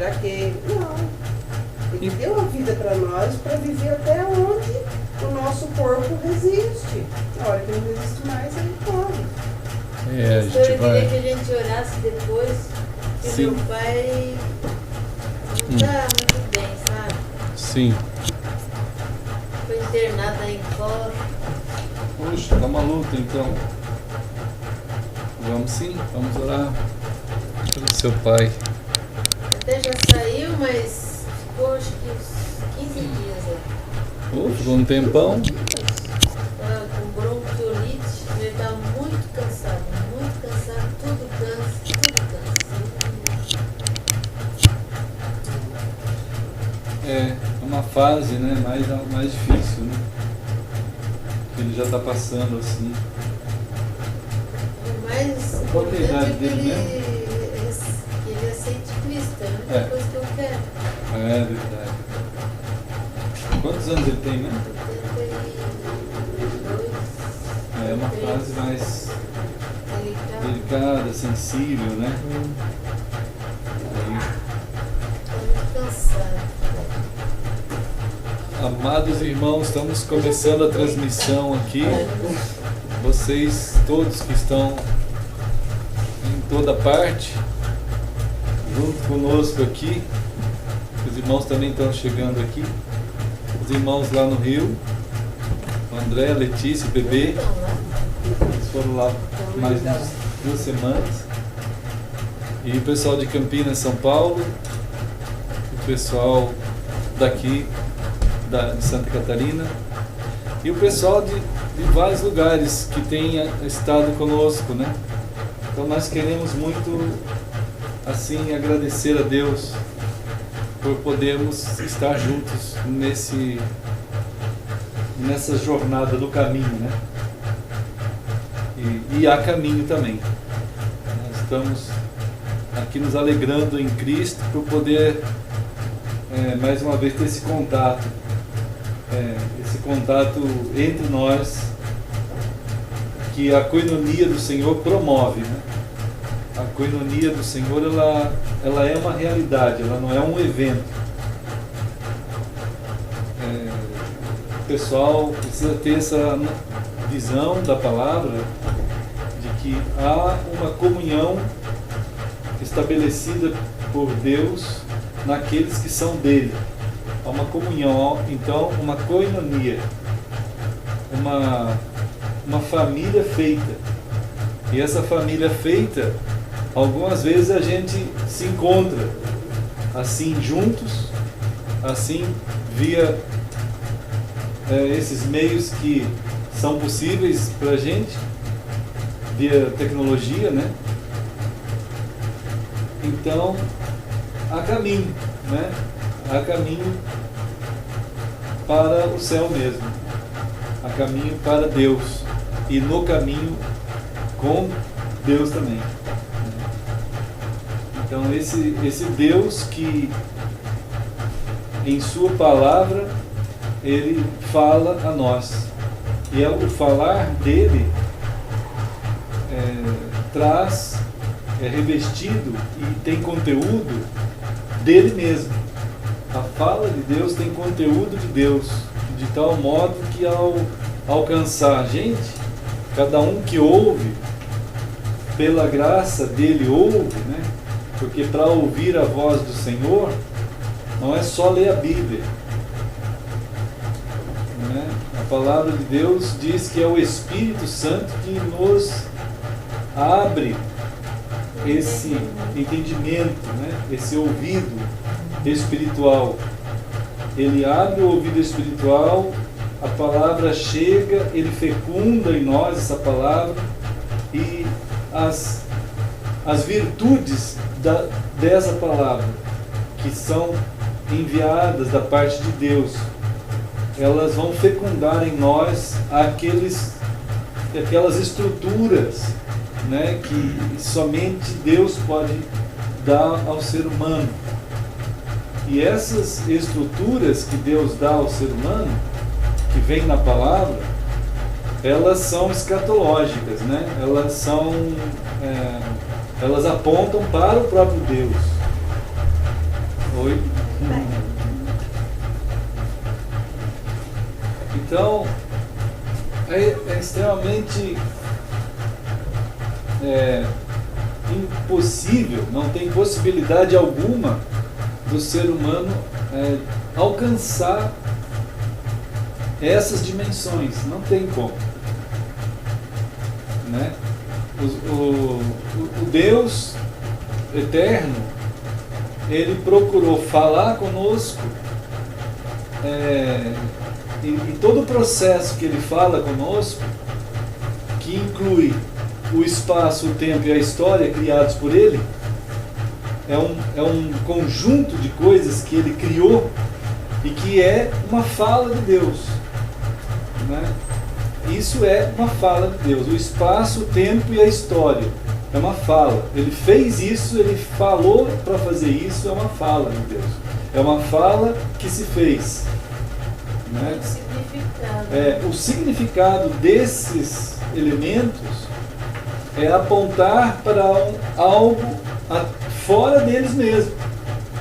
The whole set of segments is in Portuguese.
aquele. Não. Ele deu a vida para nós para viver até onde o nosso corpo resiste. Na hora que não resiste mais, ele morre. A Então gente eu vai. queria que a gente orasse depois, que Sim. meu pai não tá muito bem, sabe? Sim. Foi internado aí fora. Puxa, tá uma luta então. Vamos sim, vamos orar pelo seu pai. Até já saiu, mas ficou acho que uns 15 dias lá. Ficou um tempão. Tá com bronquiolite, ele tá muito cansado, tudo cansa, É uma fase, né, mais difícil, né? Que ele já está passando assim. O mais Qual que é a idade importante é que dele ele aceite Cristo, é a única coisa que eu quero. É verdade. Quantos anos ele tem mesmo? 82. É uma fase mais Delicado. delicada, sensível, né? Aí, Tô muito cansado. amados irmãos, estamos começando a transmissão aqui. Vocês todos que estão em toda parte, junto conosco aqui, os irmãos também estão chegando aqui, os irmãos lá no Rio, o André, a Letícia, o bebê, Então, lá, eles foram lá mais umas 2 semanas, e o pessoal de Campinas, São Paulo, o pessoal daqui de Santa Catarina e o pessoal de vários lugares que tem estado conosco, né? Então nós queremos muito assim agradecer a Deus por podermos estar juntos nessa jornada do caminho, né? E há caminho também. Nós estamos aqui nos alegrando em Cristo por poder mais uma vez ter esse contato entre nós, que a coinonia do Senhor promove, né? A coinonia do Senhor, ela é uma realidade, ela não é um evento. O pessoal precisa ter essa visão da palavra de que há uma comunhão estabelecida por Deus naqueles que são dele. Há uma comunhão, então uma koinonia, uma família feita. E essa família feita, algumas vezes a gente se encontra assim juntos, assim via esses meios que são possíveis para a gente, via tecnologia, né? Então, há caminho, né? Há caminho para o céu mesmo, há caminho para Deus, e no caminho com Deus também. Então esse Deus que em sua palavra ele fala a nós, e o falar dele traz, é revestido e tem conteúdo dele mesmo. A fala de Deus tem conteúdo de Deus, de tal modo que ao alcançar a gente, cada um que ouve, pela graça dele ouve, né? Porque para ouvir a voz do Senhor, não é só ler a Bíblia, né? A palavra de Deus diz que é o Espírito Santo que nos abre esse entendimento, né? Esse ouvido espiritual. Ele abre o ouvido espiritual, a palavra chega, ele fecunda em nós essa palavra, e as virtudes dessa palavra que são enviadas da parte de Deus, elas vão fecundar em nós aquelas estruturas, né, que somente Deus pode dar ao ser humano. E essas estruturas que Deus dá ao ser humano, que vem na palavra, elas são escatológicas, né? Elas apontam para o próprio Deus. Oi? Então, é extremamente impossível, não tem possibilidade alguma do ser humano alcançar essas dimensões, não tem como, né? O Deus eterno, ele procurou falar conosco, e todo o processo que ele fala conosco, que inclui o espaço, o tempo e a história criados por ele, é um conjunto de coisas que ele criou e que é uma fala de Deus, né? Isso é uma fala de Deus. O espaço, o tempo e a história é uma fala. Ele fez isso, ele falou para fazer isso, é uma fala de Deus. É uma fala que se fez, né? O significado desses elementos é apontar para algo fora deles mesmos,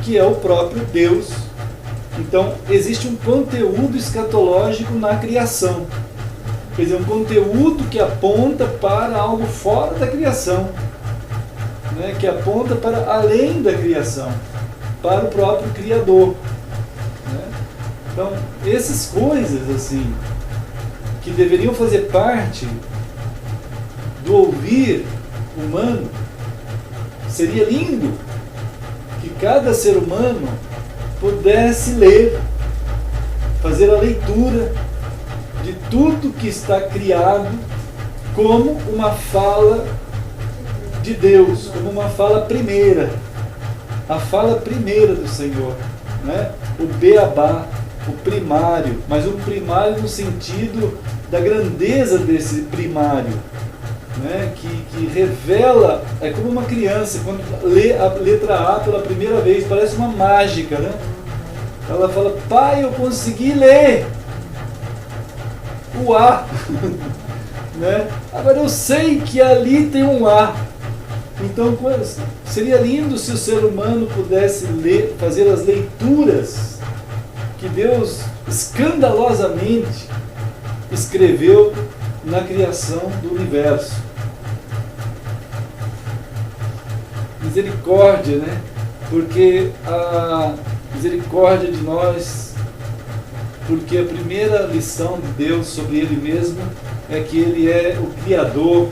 que é o próprio Deus. Então, existe um conteúdo escatológico na criação. Quer dizer, um conteúdo que aponta para algo fora da criação, né? Que aponta para além da criação, para o próprio Criador, né? Então, essas coisas assim, que deveriam fazer parte do ouvir humano, seria lindo que cada ser humano pudesse ler, fazer a leitura de tudo que está criado como uma fala de Deus, como uma fala primeira, a fala primeira do Senhor, né? O beabá, o primário, mas o primário no sentido da grandeza desse primário, né? Que revela, é como uma criança quando lê a letra A pela primeira vez, parece uma mágica, né? Ela fala: pai, eu consegui ler o A, né? Agora eu sei que ali tem um A. Então seria lindo se o ser humano pudesse ler, fazer as leituras que Deus escandalosamente escreveu na criação do universo. Misericórdia, né? Porque a misericórdia de nós, porque a primeira lição de Deus sobre Ele mesmo é que Ele é o Criador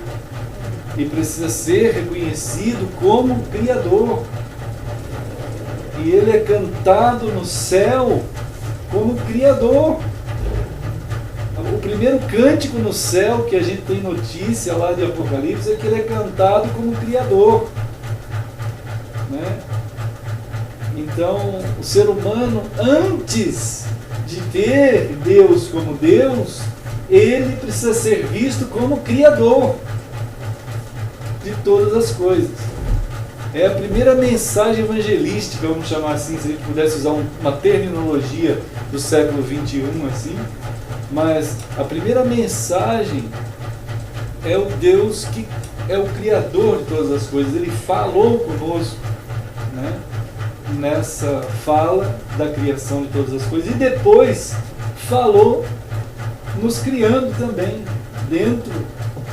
e precisa ser reconhecido como Criador. E Ele é cantado no céu como Criador. O primeiro cântico no céu que a gente tem notícia lá de Apocalipse é que Ele é cantado como Criador, né? Então, o ser humano, antes de ter Deus como Deus, ele precisa ser visto como Criador de todas as coisas. É a primeira mensagem evangelística, vamos chamar assim, se a gente pudesse usar uma terminologia do século XXI, assim. Mas a primeira mensagem é o Deus que é o Criador de todas as coisas. Ele falou conosco, né? Nessa fala da criação de todas as coisas, e depois falou nos criando também. Dentro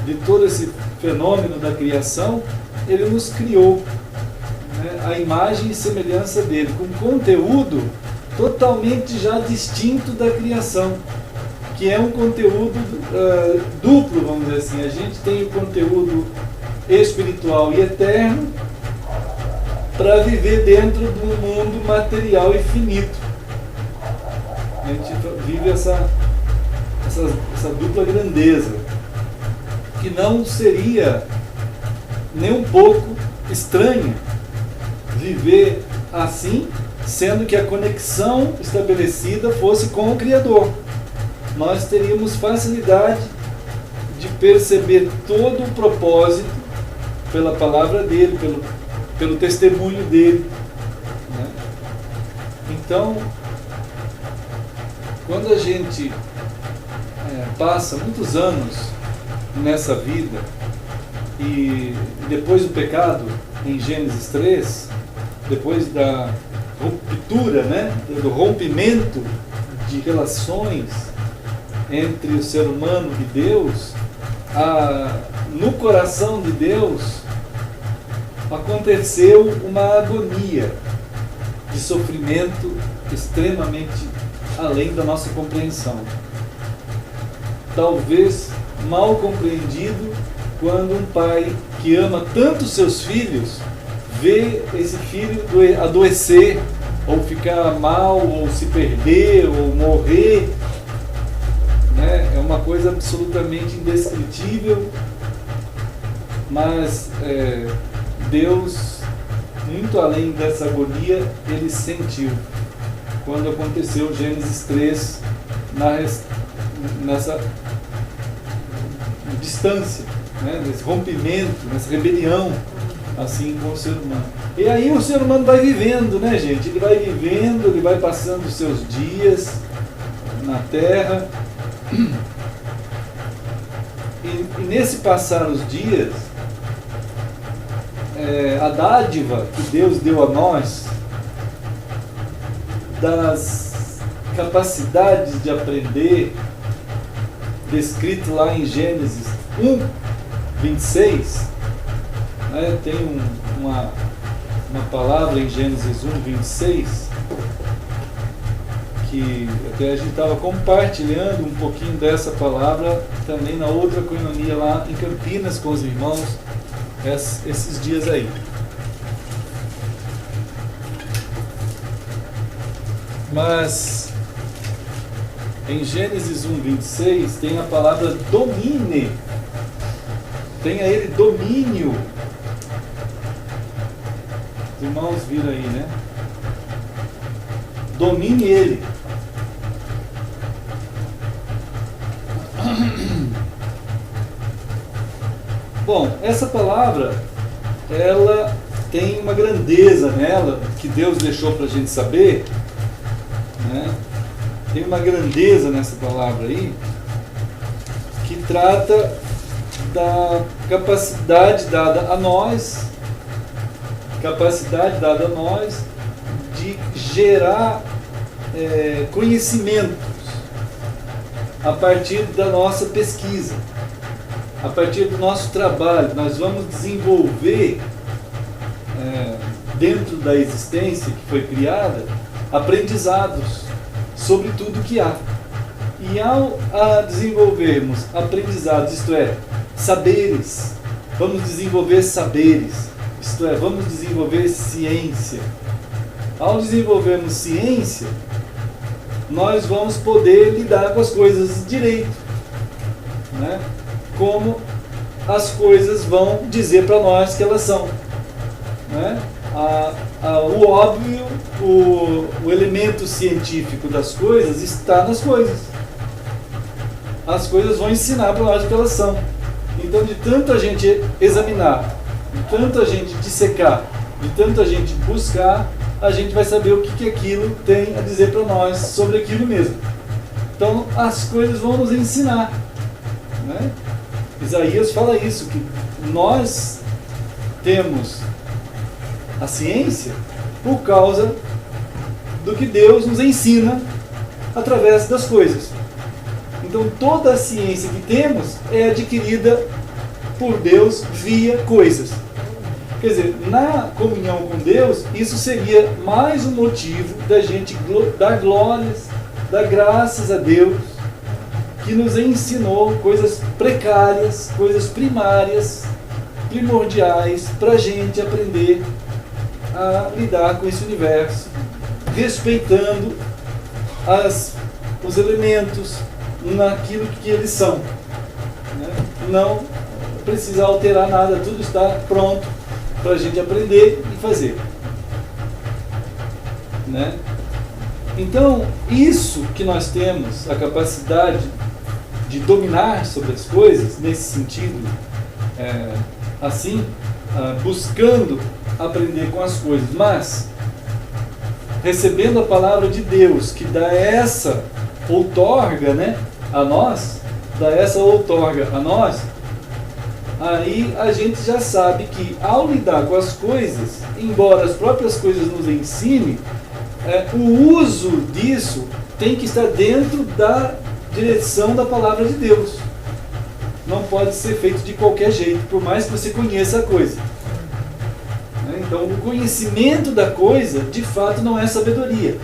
de todo esse fenômeno da criação, Ele nos criou, né? A imagem e semelhança dele, com conteúdo totalmente já distinto da criação, que é um conteúdo duplo, vamos dizer assim. A gente tem o conteúdo espiritual e eterno para viver dentro de um mundo material e finito. A gente vive essa dupla grandeza, que não seria nem um pouco estranha viver assim, sendo que a conexão estabelecida fosse com o Criador. Nós teríamos facilidade de perceber todo o propósito pela palavra dele, pelo testemunho dele, né? Então, quando a gente passa muitos anos nessa vida, e depois do pecado, em Gênesis 3, depois da ruptura, né, do rompimento de relações entre o ser humano e Deus, no coração de Deus aconteceu uma agonia de sofrimento extremamente além da nossa compreensão. Talvez mal compreendido quando um pai que ama tanto seus filhos vê esse filho adoecer, ou ficar mal, ou se perder, ou morrer, né? É uma coisa absolutamente indescritível, mas Deus, muito além dessa agonia, Ele sentiu quando aconteceu Gênesis 3, nessa distância, né? Nesse rompimento, nessa rebelião assim com o ser humano. E aí o ser humano vai vivendo, né, gente? Ele vai vivendo, ele vai passando os seus dias na Terra. E nesse passar os dias, a dádiva que Deus deu a nós, das capacidades de aprender, descrito lá em Gênesis 1, 26, né, tem uma palavra em Gênesis 1, 26, que até a gente estava compartilhando um pouquinho dessa palavra também na outra coinonia lá em Campinas com os irmãos esses dias aí. Mas em Gênesis 1, 26 tem a palavra domine. Tenha ele domínio. Os irmãos viram aí, né? Domine ele. Bom, essa palavra, ela tem uma grandeza nela, que Deus deixou para a gente saber, né? Tem uma grandeza nessa palavra aí, que trata da capacidade dada a nós, de gerar conhecimentos a partir da nossa pesquisa, a partir do nosso trabalho. Nós vamos desenvolver dentro da existência que foi criada aprendizados sobre tudo que há. E ao desenvolvermos aprendizados, isto é, saberes, vamos desenvolver saberes, isto é, vamos desenvolver ciência. Ao desenvolvermos ciência, nós vamos poder lidar com as coisas direito, né? Como as coisas vão dizer para nós que elas são, né? O óbvio, o elemento científico das coisas está nas coisas. As coisas vão ensinar para nós o que elas são. Então, de tanto a gente examinar, de tanto a gente dissecar, de tanto a gente buscar, a gente vai saber o que aquilo tem a dizer para nós sobre aquilo mesmo. Então, as coisas vão nos ensinar, né? Isaías fala isso, que nós temos a ciência por causa do que Deus nos ensina através das coisas. Então, toda a ciência que temos é adquirida por Deus via coisas. Quer dizer, na comunhão com Deus, isso seria mais um motivo da gente dar glórias, dar graças a Deus, que nos ensinou coisas precárias, coisas primárias, primordiais, para a gente aprender a lidar com esse universo, respeitando os elementos naquilo que eles são, né? Não precisa alterar nada, tudo está pronto para a gente aprender e fazer, né? Então, isso que nós temos, a capacidade de dominar sobre as coisas, nesse sentido, buscando aprender com as coisas, mas recebendo a palavra de Deus, que dá essa outorga, né, a nós, aí a gente já sabe que ao lidar com as coisas, embora as próprias coisas nos ensinem, o uso disso tem que estar dentro da direção da palavra de Deus. Não pode ser feito de qualquer jeito, por mais que você conheça a coisa. Então, o conhecimento da coisa, de fato, não é sabedoria.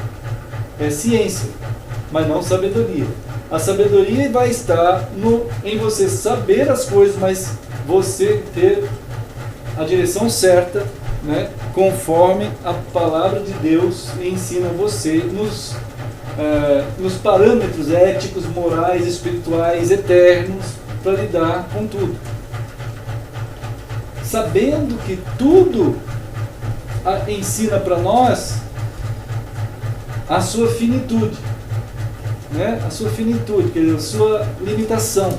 É ciência, mas não sabedoria. A sabedoria vai estar em você saber as coisas, mas você ter a direção certa, né, conforme a palavra de Deus ensina você nos parâmetros éticos, morais, espirituais, eternos, para lidar com tudo. Sabendo que tudo ensina para nós a sua finitude, né? A sua finitude, quer dizer, a sua limitação,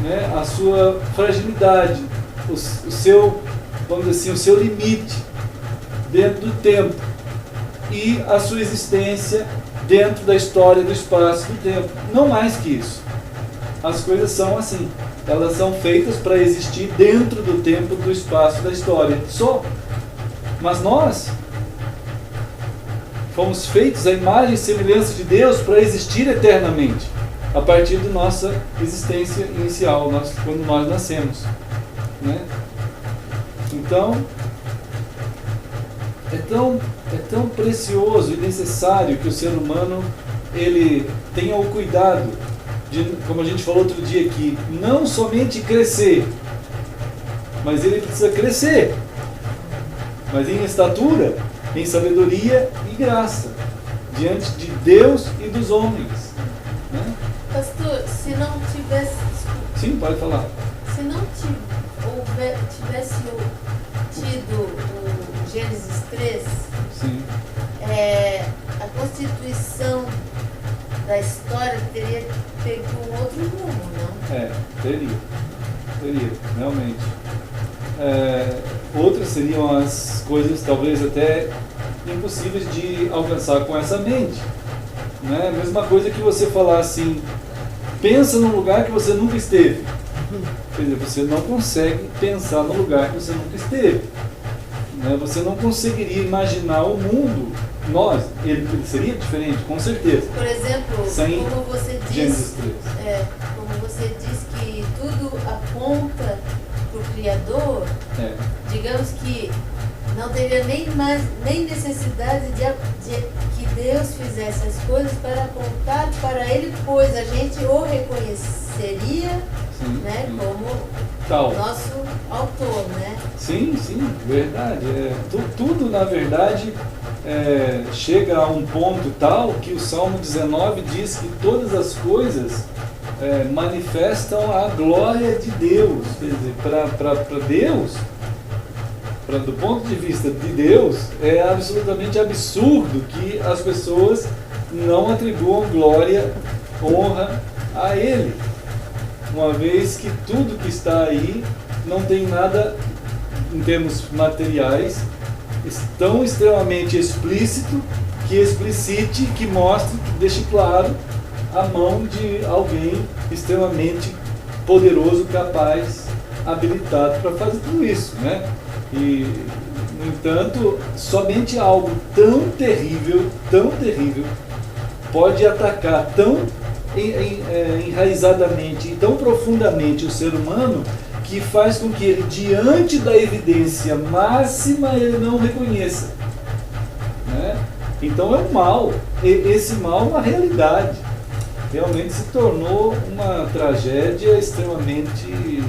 né? A sua fragilidade, o seu, vamos dizer assim, o seu limite dentro do tempo e a sua existência dentro da história, do espaço, do tempo. Não mais que isso. As coisas são assim. Elas são feitas para existir dentro do tempo, do espaço, da história. Só. Mas nós fomos feitos à imagem e semelhança de Deus para existir eternamente, a partir da nossa existência inicial, quando nós nascemos, né? Então, é tão precioso e necessário que o ser humano ele tenha o cuidado de, como a gente falou outro dia aqui, não somente crescer, mas ele precisa crescer, mas em estatura, em sabedoria e graça, diante de Deus e dos homens, né? Pastor, se não tivesse... Sim, pode falar. Se não tivesse tido o Gênesis 3, sim, a constituição da história teria feito um outro rumo, não? Teria, realmente. Outras seriam as coisas talvez até impossíveis de alcançar com essa mente, né? Mesma coisa que você falar assim, pensa num lugar que você nunca esteve. Quer dizer, você não consegue pensar no lugar que você nunca esteve, né? Você não conseguiria imaginar o mundo. Ele seria diferente, com certeza. Por exemplo, sem como você Gênesis 3. Como você diz que tudo aponta para o Criador, digamos que não teria nem necessidade de que Deus fizesse as coisas para apontar para Ele, pois a gente o reconheceria, sim, né, sim, como tal nosso autor, né? Sim, verdade. Tudo, na verdade, chega a um ponto tal que o Salmo 19 diz que todas as coisas manifestam a glória de Deus. Quer dizer, para Deus, do ponto de vista de Deus, é absolutamente absurdo que as pessoas não atribuam glória, honra a Ele, uma vez que tudo que está aí não tem nada em termos materiais tão extremamente explícito que explicite, que mostre, que deixe claro a mão de alguém extremamente poderoso, capaz, habilitado para fazer tudo isso, né? E, no entanto, somente algo tão terrível, pode atacar tão enraizadamente e tão profundamente o ser humano, que faz com que ele, diante da evidência máxima, ele não reconheça, né? Então é um mal. Esse mal é uma realidade. Realmente se tornou uma tragédia extremamente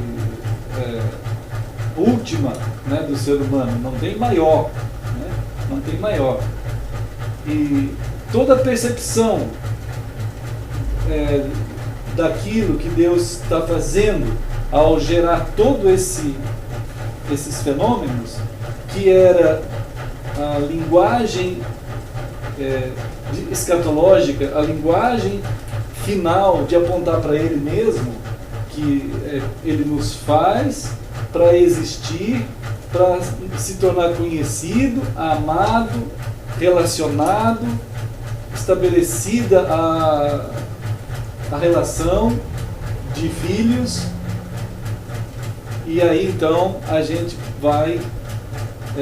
última, né, do ser humano. Não tem maior, né? Não tem maior. E toda a percepção daquilo que Deus está fazendo ao gerar todo esses fenômenos, que era a linguagem escatológica, a linguagem final de apontar para Ele mesmo, que Ele nos faz para existir, para se tornar conhecido, amado, relacionado, estabelecida a relação de filhos. E aí então a gente vai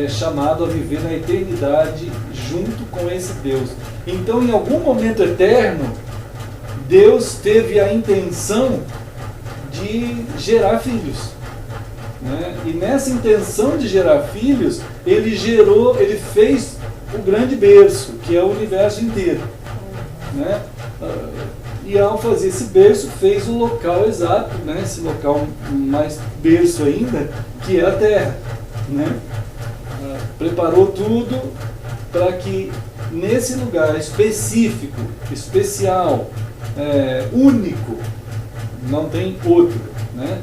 chamado a viver na eternidade junto com esse Deus. Então, em algum momento eterno, Deus teve a intenção de gerar filhos, né? E nessa intenção de gerar filhos, ele fez o grande berço, que é o universo inteiro, né? E ao fazer esse berço, fez o local exato, né? Esse local mais berço ainda, que é a Terra, né? Preparou tudo para que nesse lugar específico, especial, único, não tem outro, né?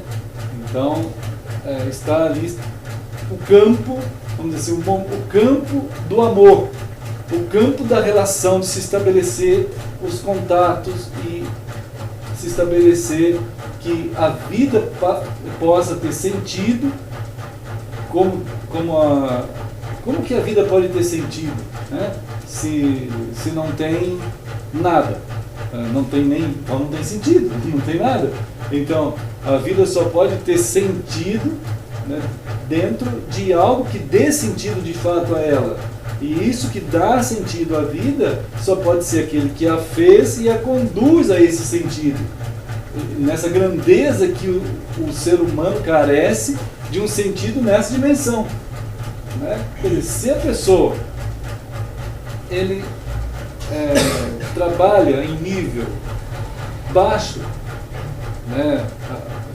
Então está ali o campo, vamos dizer assim, o campo do amor, o campo da relação, de se estabelecer os contatos e se estabelecer que a vida possa ter sentido. Como que a vida pode ter sentido, né? Se não tem nada, não tem sentido, não tem nada. Então a vida só pode ter sentido, né, dentro de algo que dê sentido de fato a ela. E isso que dá sentido à vida só pode ser aquele que a fez e a conduz a esse sentido. Nessa grandeza que o ser humano carece de um sentido nessa dimensão, né? Quer dizer, se a pessoa ele trabalha em nível baixo, né,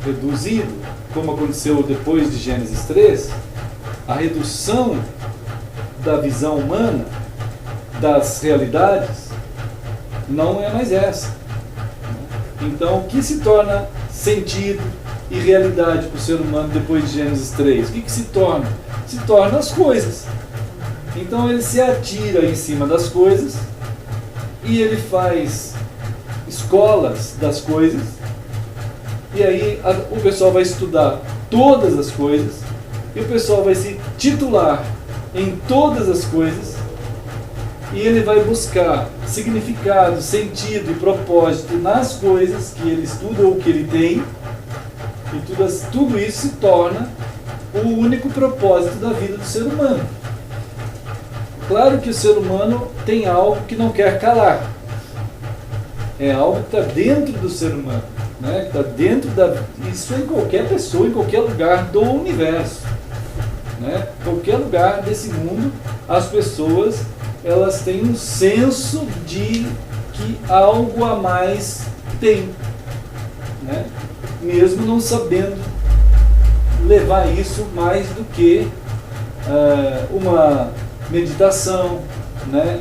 reduzido, como aconteceu depois de Gênesis 3, a redução da visão humana, das realidades, não é mais essa. Então, o que se torna sentido e realidade para o ser humano depois de Gênesis 3? O que se torna? Se torna as coisas. Então ele se atira em cima das coisas e ele faz escolas das coisas, e aí o pessoal vai estudar todas as coisas e o pessoal vai se titular em todas as coisas, e ele vai buscar significado, sentido e propósito nas coisas que ele estuda ou que ele tem, e tudo isso se torna o único propósito da vida do ser humano. Claro que o ser humano tem algo que não quer calar. É algo que está dentro do ser humano, né? Está dentro isso em qualquer pessoa, em qualquer lugar do universo, né? Qualquer lugar desse mundo, as pessoas elas têm um senso de que algo a mais tem, né? Mesmo não sabendo levar isso mais do que uma meditação, né?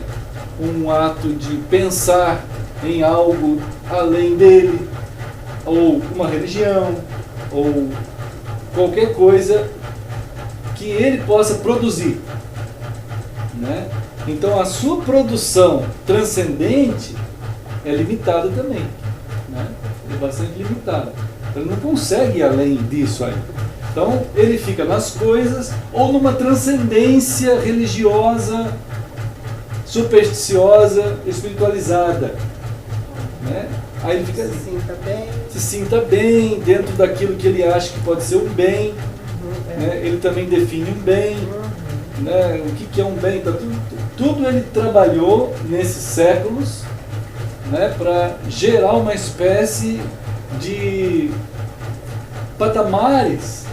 Um ato de pensar em algo além dele, ou uma religião, ou qualquer coisa que ele possa produzir, né? Então a sua produção transcendente é limitada também, né? É bastante limitada. Ele não consegue ir além disso aí. Então ele fica nas coisas ou numa transcendência religiosa, supersticiosa, espiritualizada, né? Aí ele fica se sinta bem dentro daquilo que ele acha que pode ser um bem, né? Ele também define um bem, né? O que é um bem? Tá tudo ele trabalhou nesses séculos, né? Para gerar uma espécie de patamares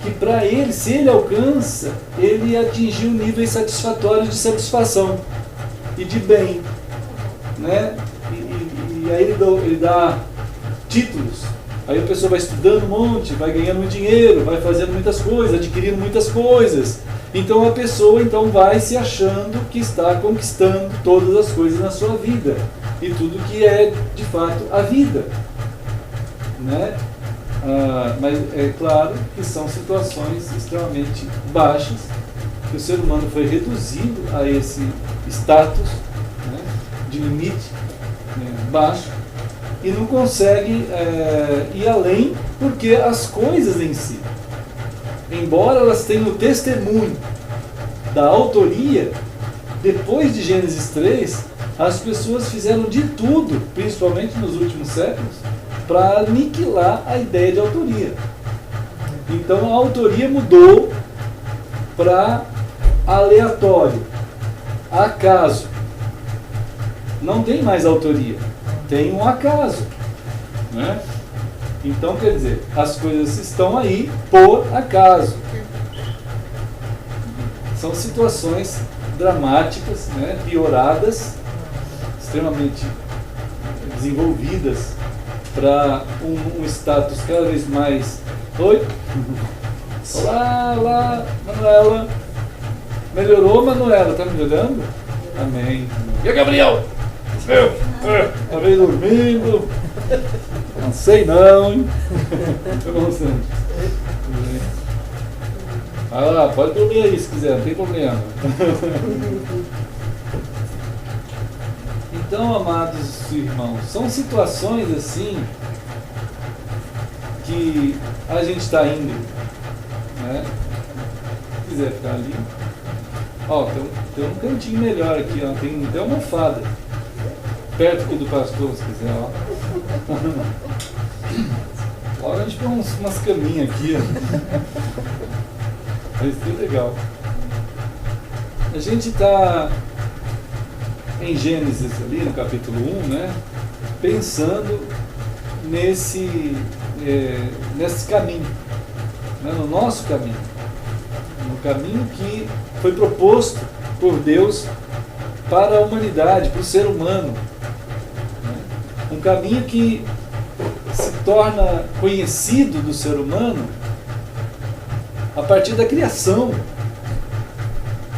que para ele, se ele alcança, ele atingiu níveis satisfatórios de satisfação e de bem, né? E aí ele dá títulos, aí a pessoa vai estudando um monte, vai ganhando muito dinheiro, vai fazendo muitas coisas, adquirindo muitas coisas. Então a pessoa vai se achando que está conquistando todas as coisas na sua vida e tudo que é de fato a vida, né? Mas é claro que são situações extremamente baixas, que o ser humano foi reduzido a esse status, né, de limite, né, baixo, e não consegue ir além, porque as coisas em si, embora elas tenham o testemunho da autoria, depois de Gênesis 3, as pessoas fizeram de tudo, principalmente nos últimos séculos, para aniquilar a ideia de autoria. Então a autoria mudou para aleatório. acaso. Não tem mais autoria, tem um acaso, né? Então, quer dizer, as coisas estão aí por acaso. São situações dramáticas, né? Pioradas, extremamente desenvolvidas para um status cada vez mais... Oi? Olá, olá, Manuela. Melhorou, Manuela? Tá melhorando? Amém. E o Gabriel? Tá bem dormindo? Não sei não, hein? Vai lá, pode dormir aí se quiser, não tem problema. Então, amados irmãos, são situações assim que a gente está indo, né? Se quiser ficar ali, ó, tem um cantinho melhor aqui, ó, tem até uma almofada perto aqui do pastor, se quiser, ó. Logo a gente põe umas caminhas aqui, ó. Vai ser legal. A gente está em Gênesis ali no capítulo 1, né, pensando nesse caminho, né, no nosso caminho, no caminho que foi proposto por Deus para a humanidade, para o ser humano, né, um caminho que se torna conhecido do ser humano a partir da criação,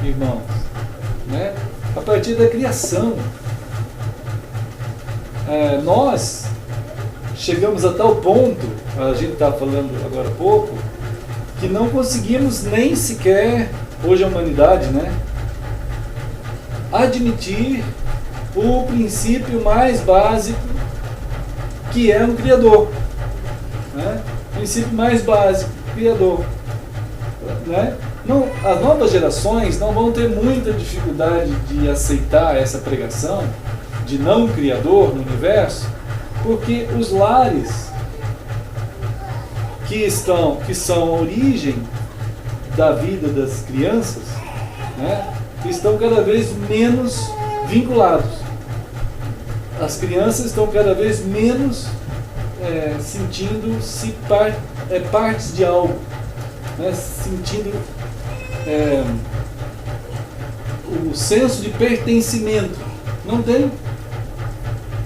irmãos, né? A partir da criação. Nós chegamos a tal ponto, a gente está falando agora há pouco, que não conseguimos nem sequer, hoje a humanidade, né, admitir o princípio mais básico, que é um Criador, né? O princípio mais básico, Criador, né? Não, as novas gerações não vão ter muita dificuldade de aceitar essa pregação de não Criador no universo, porque os lares que são a origem da vida das crianças, né, estão cada vez menos vinculados. As crianças estão cada vez menos sentindo-se partes de algo, né, sentindo o senso de pertencimento. Não tem.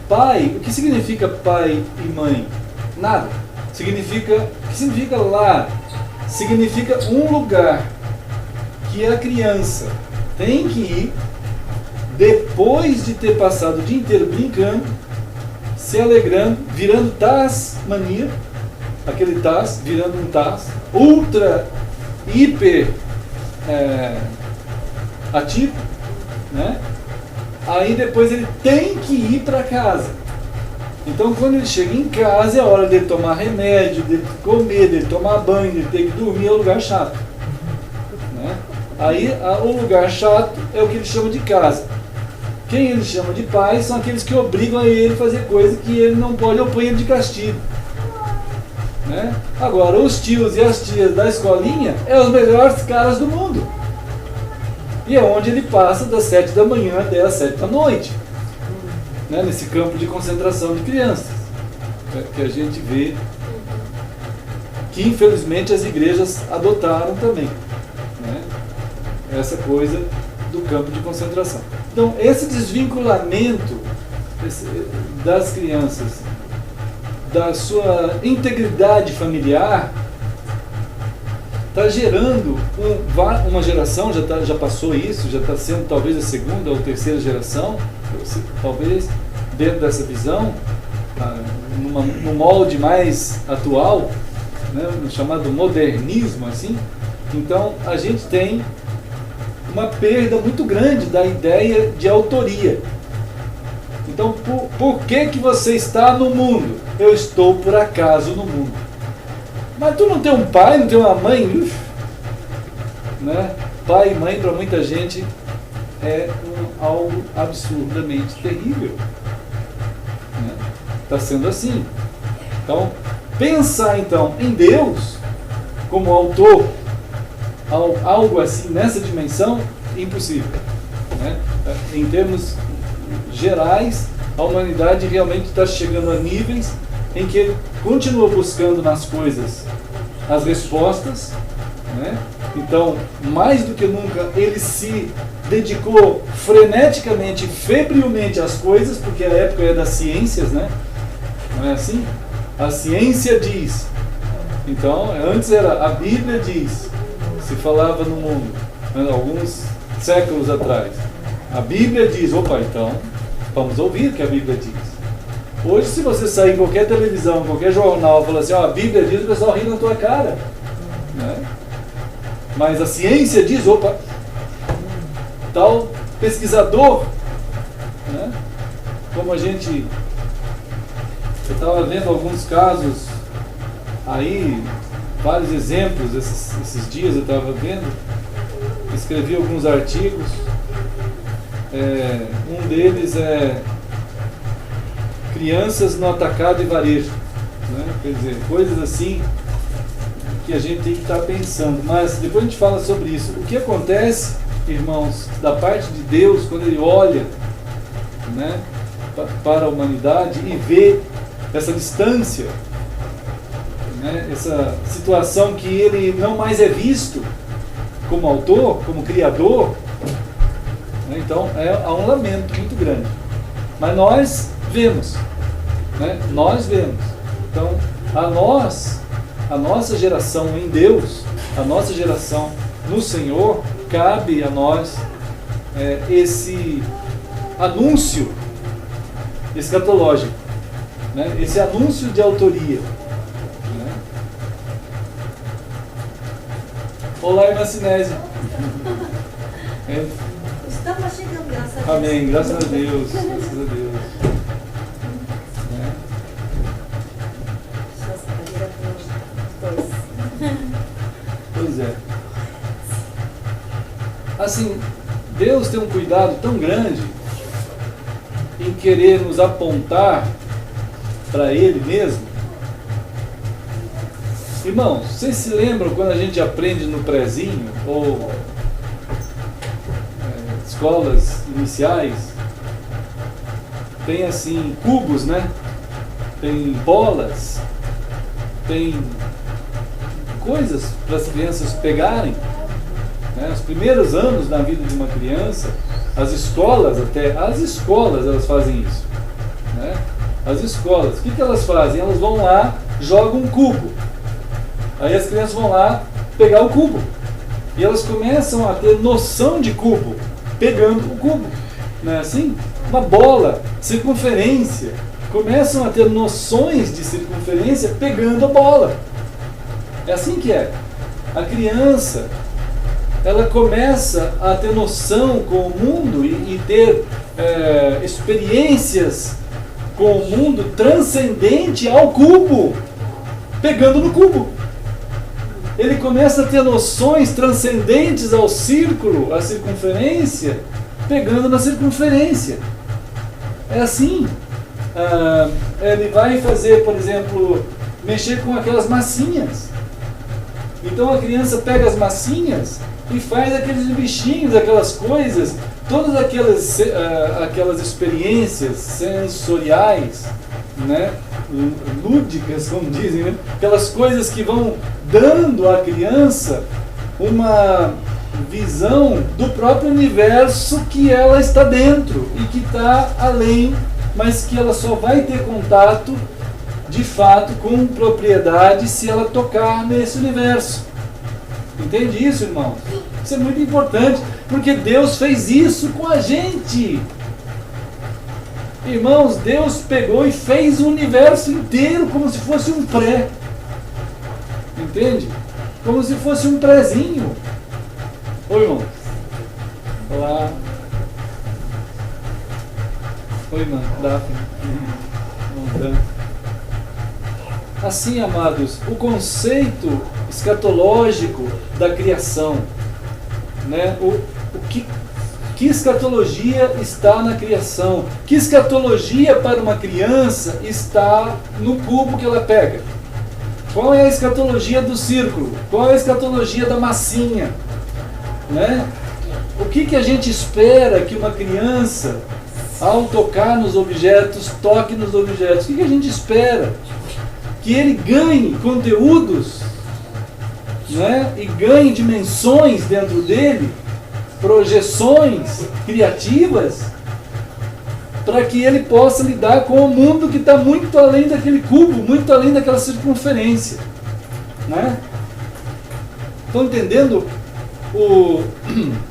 Pai, o que significa pai e mãe? Nada. O que significa lar? Significa um lugar que a criança tem que ir depois de ter passado o dia inteiro brincando, se alegrando, virando tasmania, aquele tas, virando um tas, ultra, hiper ativo, né? Aí depois ele tem que ir para casa. Então quando ele chega em casa é a hora dele tomar remédio, dele comer, dele tomar banho, dele ter que dormir, é um lugar chato, né? Aí o lugar chato é o que ele chama de casa. Quem ele chama de pai são aqueles que obrigam a ele a fazer coisa que ele não pode, ou põe ele de castigo, né? Agora, os tios e as tias da escolinha é os melhores caras do mundo. E é onde ele passa das 7 da manhã até as 7 da noite, né? Nesse campo de concentração de crianças, que a gente vê que infelizmente as igrejas adotaram também, né? Essa coisa do campo de concentração. Então, esse desvinculamento das crianças da sua integridade familiar está gerando uma geração, já passou isso, já está sendo talvez a segunda ou terceira geração, talvez dentro dessa visão, no molde mais atual, né, chamado modernismo, assim. Então a gente tem uma perda muito grande da ideia de autoria. Então, por que você está no mundo? Eu estou por acaso no mundo. Mas tu não tem um pai, não tem uma mãe? Né? Pai e mãe para muita gente é algo absurdamente terrível. Está sendo assim. Então, pensar então em Deus como autor, algo assim nessa dimensão, impossível, né? em termos gerais, a humanidade realmente está chegando a níveis em que ele continua buscando nas coisas as respostas, né? Então, mais do que nunca, ele se dedicou freneticamente, febrilmente às coisas, porque a época é das ciências, né? Não é assim? A ciência diz. Então, antes era a Bíblia diz, se falava no mundo, alguns séculos atrás. A Bíblia diz, opa, então, vamos ouvir o que a Bíblia diz. Hoje, se você sair em qualquer televisão, qualquer jornal, e falar assim, a Bíblia diz, o pessoal ri na tua cara. Né? Mas a ciência diz, opa, tal pesquisador, né? Como a gente... Eu estava vendo alguns casos aí, vários exemplos, esses dias eu estava vendo, escrevi alguns artigos, um deles é crianças no atacado e varejo, né? Quer dizer, coisas assim que a gente tem que estar pensando, mas depois a gente fala sobre isso. O que acontece, irmãos, da parte de Deus, quando Ele olha, né, para a humanidade e vê essa distância, né, essa situação que Ele não mais é visto como autor, como criador, né, então há um lamento muito grande. Mas nós vemos, né, nós vemos. Então, a nossa geração em Deus, a nossa geração no Senhor, cabe a nós esse anúncio escatológico, né? Esse anúncio de autoria. Né? Olá, irmã Sinésio. Estamos chegando, graças a Deus. Amém, graças a Deus. Graças a Deus. Pois é. Assim, Deus tem um cuidado tão grande em querer nos apontar para Ele mesmo. Irmãos, vocês se lembram quando a gente aprende no prezinho ou escolas iniciais? Tem assim cubos, né? Tem bolas, tem coisas para as crianças pegarem, né? Os primeiros anos na vida de uma criança, as escolas elas fazem isso, né? As escolas, o que elas fazem? Elas vão lá, jogam um cubo, aí as crianças vão lá pegar o cubo, e elas começam a ter noção de cubo, pegando o cubo, não é assim? Uma bola, circunferência, começam a ter noções de circunferência pegando a bola. É assim que é. A criança, ela começa a ter noção com o mundo e ter experiências com o mundo transcendente ao cubo, pegando no cubo. Ele começa a ter noções transcendentes ao círculo, à circunferência, pegando na circunferência. É assim. Ele vai fazer, por exemplo, mexer com aquelas massinhas. Então a criança pega as massinhas e faz aqueles bichinhos, aquelas coisas, todas aquelas experiências sensoriais, né, lúdicas, como dizem, né, aquelas coisas que vão dando à criança uma visão do próprio universo que ela está dentro e que está além, mas que ela só vai ter contato de fato com propriedade se ela tocar nesse universo. Entende isso, irmão? Isso é muito importante, porque Deus fez isso com a gente. Irmãos, Deus pegou e fez o universo inteiro como se fosse um pré. Entende? Como se fosse um prézinho. Oi, irmão. Olá. Oi, irmã. Daphne. Assim, amados, o conceito escatológico da criação, né? Que escatologia está na criação? Que escatologia para uma criança está no cubo que ela pega? Qual é a escatologia do círculo? Qual é a escatologia da massinha? Né? o que a gente espera que uma criança, ao tocar nos objetos, toque nos objetos? O que a gente espera? Que ele ganhe conteúdos, né? E ganhe dimensões dentro dele, projeções criativas, para que ele possa lidar com o mundo que está muito além daquele cubo, muito além daquela circunferência, né? Estão entendendo o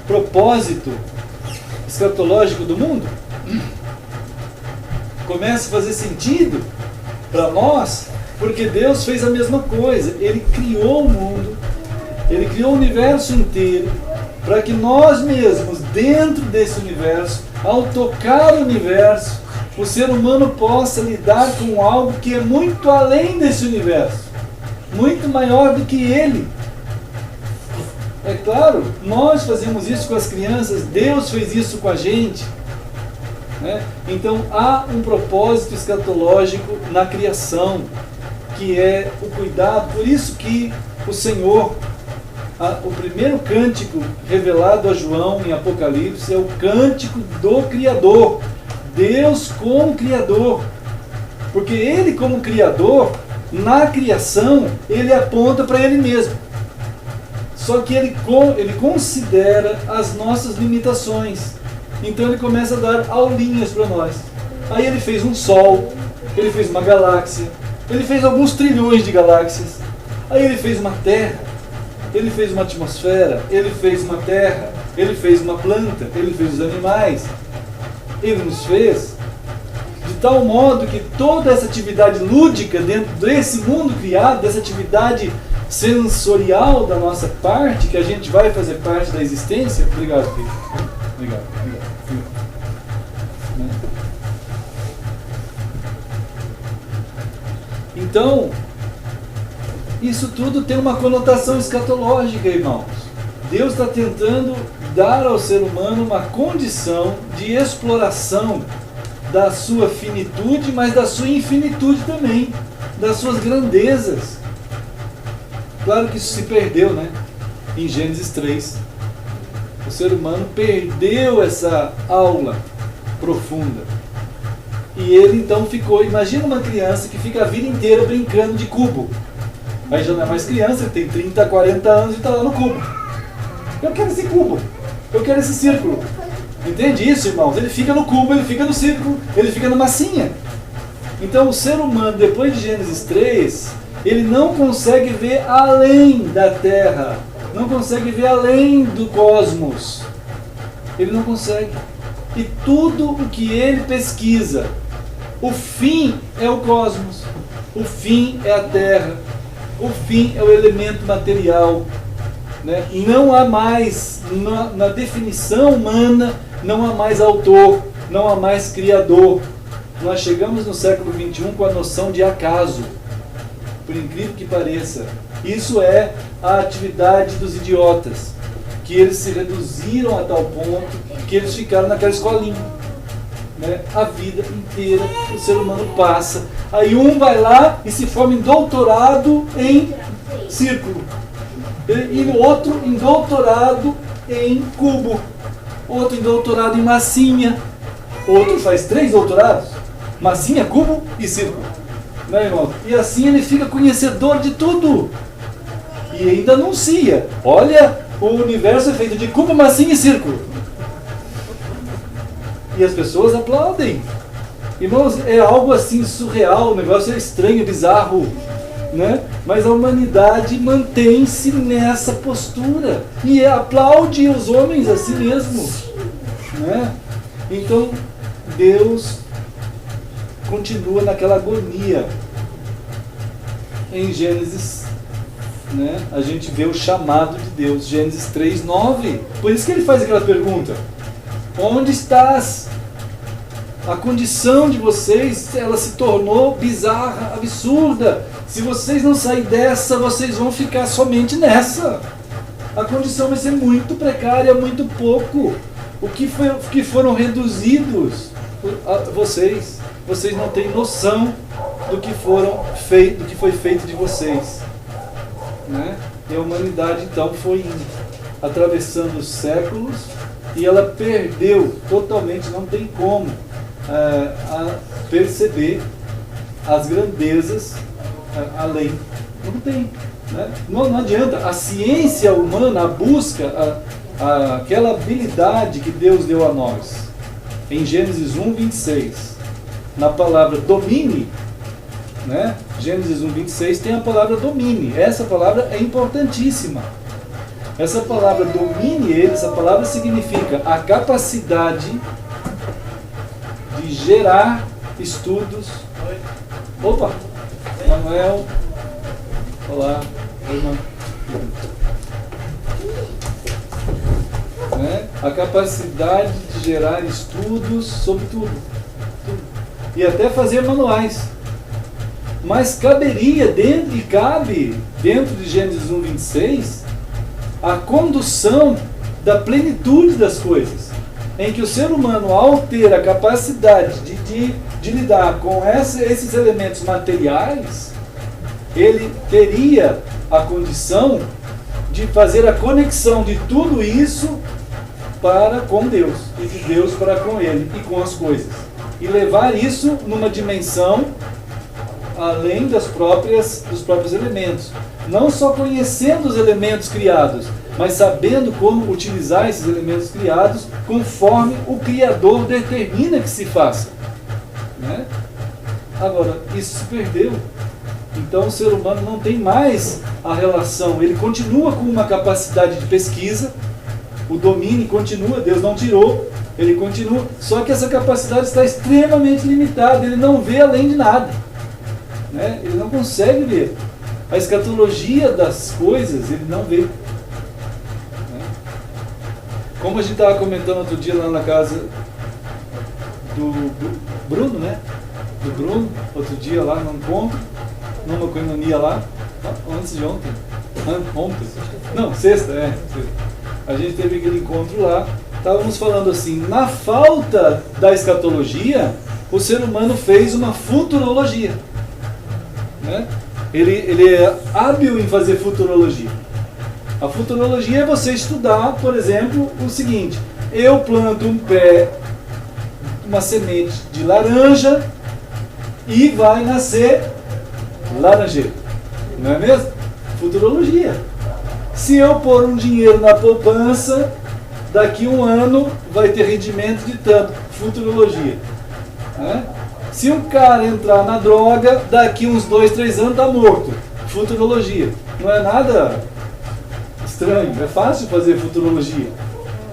propósito escatológico do mundo? Começa a fazer sentido para nós, porque Deus fez a mesma coisa. Ele criou o mundo, Ele criou o universo inteiro, para que nós mesmos, dentro desse universo, ao tocar o universo, o ser humano possa lidar com algo que é muito além desse universo, muito maior do que ele. É claro, nós fazemos isso com as crianças, Deus fez isso com a gente, né? Então há um propósito escatológico na criação, que é o cuidado. Por isso que o Senhor, o primeiro cântico revelado a João em Apocalipse é o cântico do Criador, Deus como Criador, porque Ele como Criador, na criação, Ele aponta para Ele mesmo. Só que ele considera as nossas limitações. Então ele começa a dar aulinhas para nós. Aí ele fez um sol, ele fez uma galáxia, ele fez alguns trilhões de galáxias. Aí ele fez uma terra, ele fez uma atmosfera, ele fez uma terra, ele fez uma planta, ele fez os animais. Ele nos fez de tal modo que toda essa atividade lúdica dentro desse mundo criado, dessa atividade sensorial da nossa parte, que a gente vai fazer parte da existência. Obrigado, filho. Obrigado. Então, isso tudo tem uma conotação escatológica, irmãos. Deus está tentando dar ao ser humano uma condição de exploração da sua finitude, mas da sua infinitude também, das suas grandezas. Claro que isso se perdeu, né? Em Gênesis 3. O ser humano perdeu essa aula profunda. E ele então ficou... Imagina uma criança que fica a vida inteira brincando de cubo. Aí já não é mais criança, tem 30, 40 anos e está lá no cubo. Eu quero esse cubo. Eu quero esse círculo. Entende isso, irmãos? Ele fica no cubo, ele fica no círculo, ele fica na massinha. Então o ser humano, depois de Gênesis 3... ele não consegue ver além da Terra, não consegue ver além do cosmos. Ele não consegue. E tudo o que ele pesquisa, o fim é o cosmos, o fim é a Terra, o fim é o elemento material, né? Não há mais, na definição humana, não há mais autor, não há mais criador. Nós chegamos no século XXI com a noção de acaso. Por incrível que pareça, isso é a atividade dos idiotas, que eles se reduziram a tal ponto que eles ficaram naquela escolinha, né? A vida inteira o ser humano passa. Aí um vai lá e se forma em doutorado em círculo, e o outro em doutorado em cubo, outro em doutorado em massinha, outro faz 3 doutorados, massinha, cubo e círculo. Né, irmão? E assim ele fica conhecedor de tudo. E ainda anuncia: olha, o universo é feito de cubo, massinha e círculo. E as pessoas aplaudem. Irmãos, é algo assim surreal, o negócio é estranho, bizarro, né? Mas a humanidade mantém-se nessa postura e aplaude os homens a si mesmo, né? Então Deus continua naquela agonia. Em Gênesis, né, a gente vê o chamado de Deus, Gênesis 3:9. Por isso que ele faz aquela pergunta: onde estás? A condição de vocês, ela se tornou bizarra, absurda. Se vocês não saírem dessa, vocês vão ficar somente nessa. A condição vai ser muito precária, muito pouco. O que foram reduzidos a vocês não têm noção do que foi feito de vocês, né? E a humanidade então foi indo, atravessando os séculos, e ela perdeu totalmente, não tem como perceber as grandezas além. Não tem. Né? Não adianta. A ciência humana, a busca, aquela habilidade que Deus deu a nós. Em Gênesis 1, 26, na palavra domine, né? Gênesis 1, 26 tem a palavra domine. Essa palavra é importantíssima. Essa palavra domine, essa palavra significa a capacidade de gerar estudos. Opa! Manuel. Olá. Irmã. Né? A capacidade de gerar estudos sobre tudo. E até fazer manuais. Mas caberia dentro, e cabe dentro de Gênesis 1, 26, a condução da plenitude das coisas, em que o ser humano, ao ter a capacidade de lidar com esses elementos materiais, ele teria a condição de fazer a conexão de tudo isso para com Deus, e de Deus para com ele e com as coisas, e levar isso numa dimensão além dos próprios elementos. Não só conhecendo os elementos criados, mas sabendo como utilizar esses elementos criados conforme o Criador determina que se faça. Né? Agora, isso se perdeu. Então o ser humano não tem mais a relação. Ele continua com uma capacidade de pesquisa, o domínio continua, Deus não tirou, ele continua, só que essa capacidade está extremamente limitada, ele não vê além de nada. Né? Ele não consegue ver. A escatologia das coisas, ele não vê. Né? Como a gente estava comentando outro dia lá na casa do Bruno, né? Do Bruno, outro dia lá no encontro, numa coinonia lá, antes de ontem. Ontem? Não, sexta. A gente teve aquele encontro lá, estávamos falando assim, na falta da escatologia, o ser humano fez uma futurologia. Né? Ele é hábil em fazer futurologia. A futurologia é você estudar, por exemplo, o seguinte: eu planto uma semente de laranja e vai nascer laranjeira. Não é mesmo? Futurologia. Se eu pôr um dinheiro na poupança, daqui um ano vai ter rendimento de tanto. Futurologia. Né? Se um cara entrar na droga, daqui uns 2, 3 anos está morto. Futurologia. Não é nada estranho, é fácil fazer futurologia.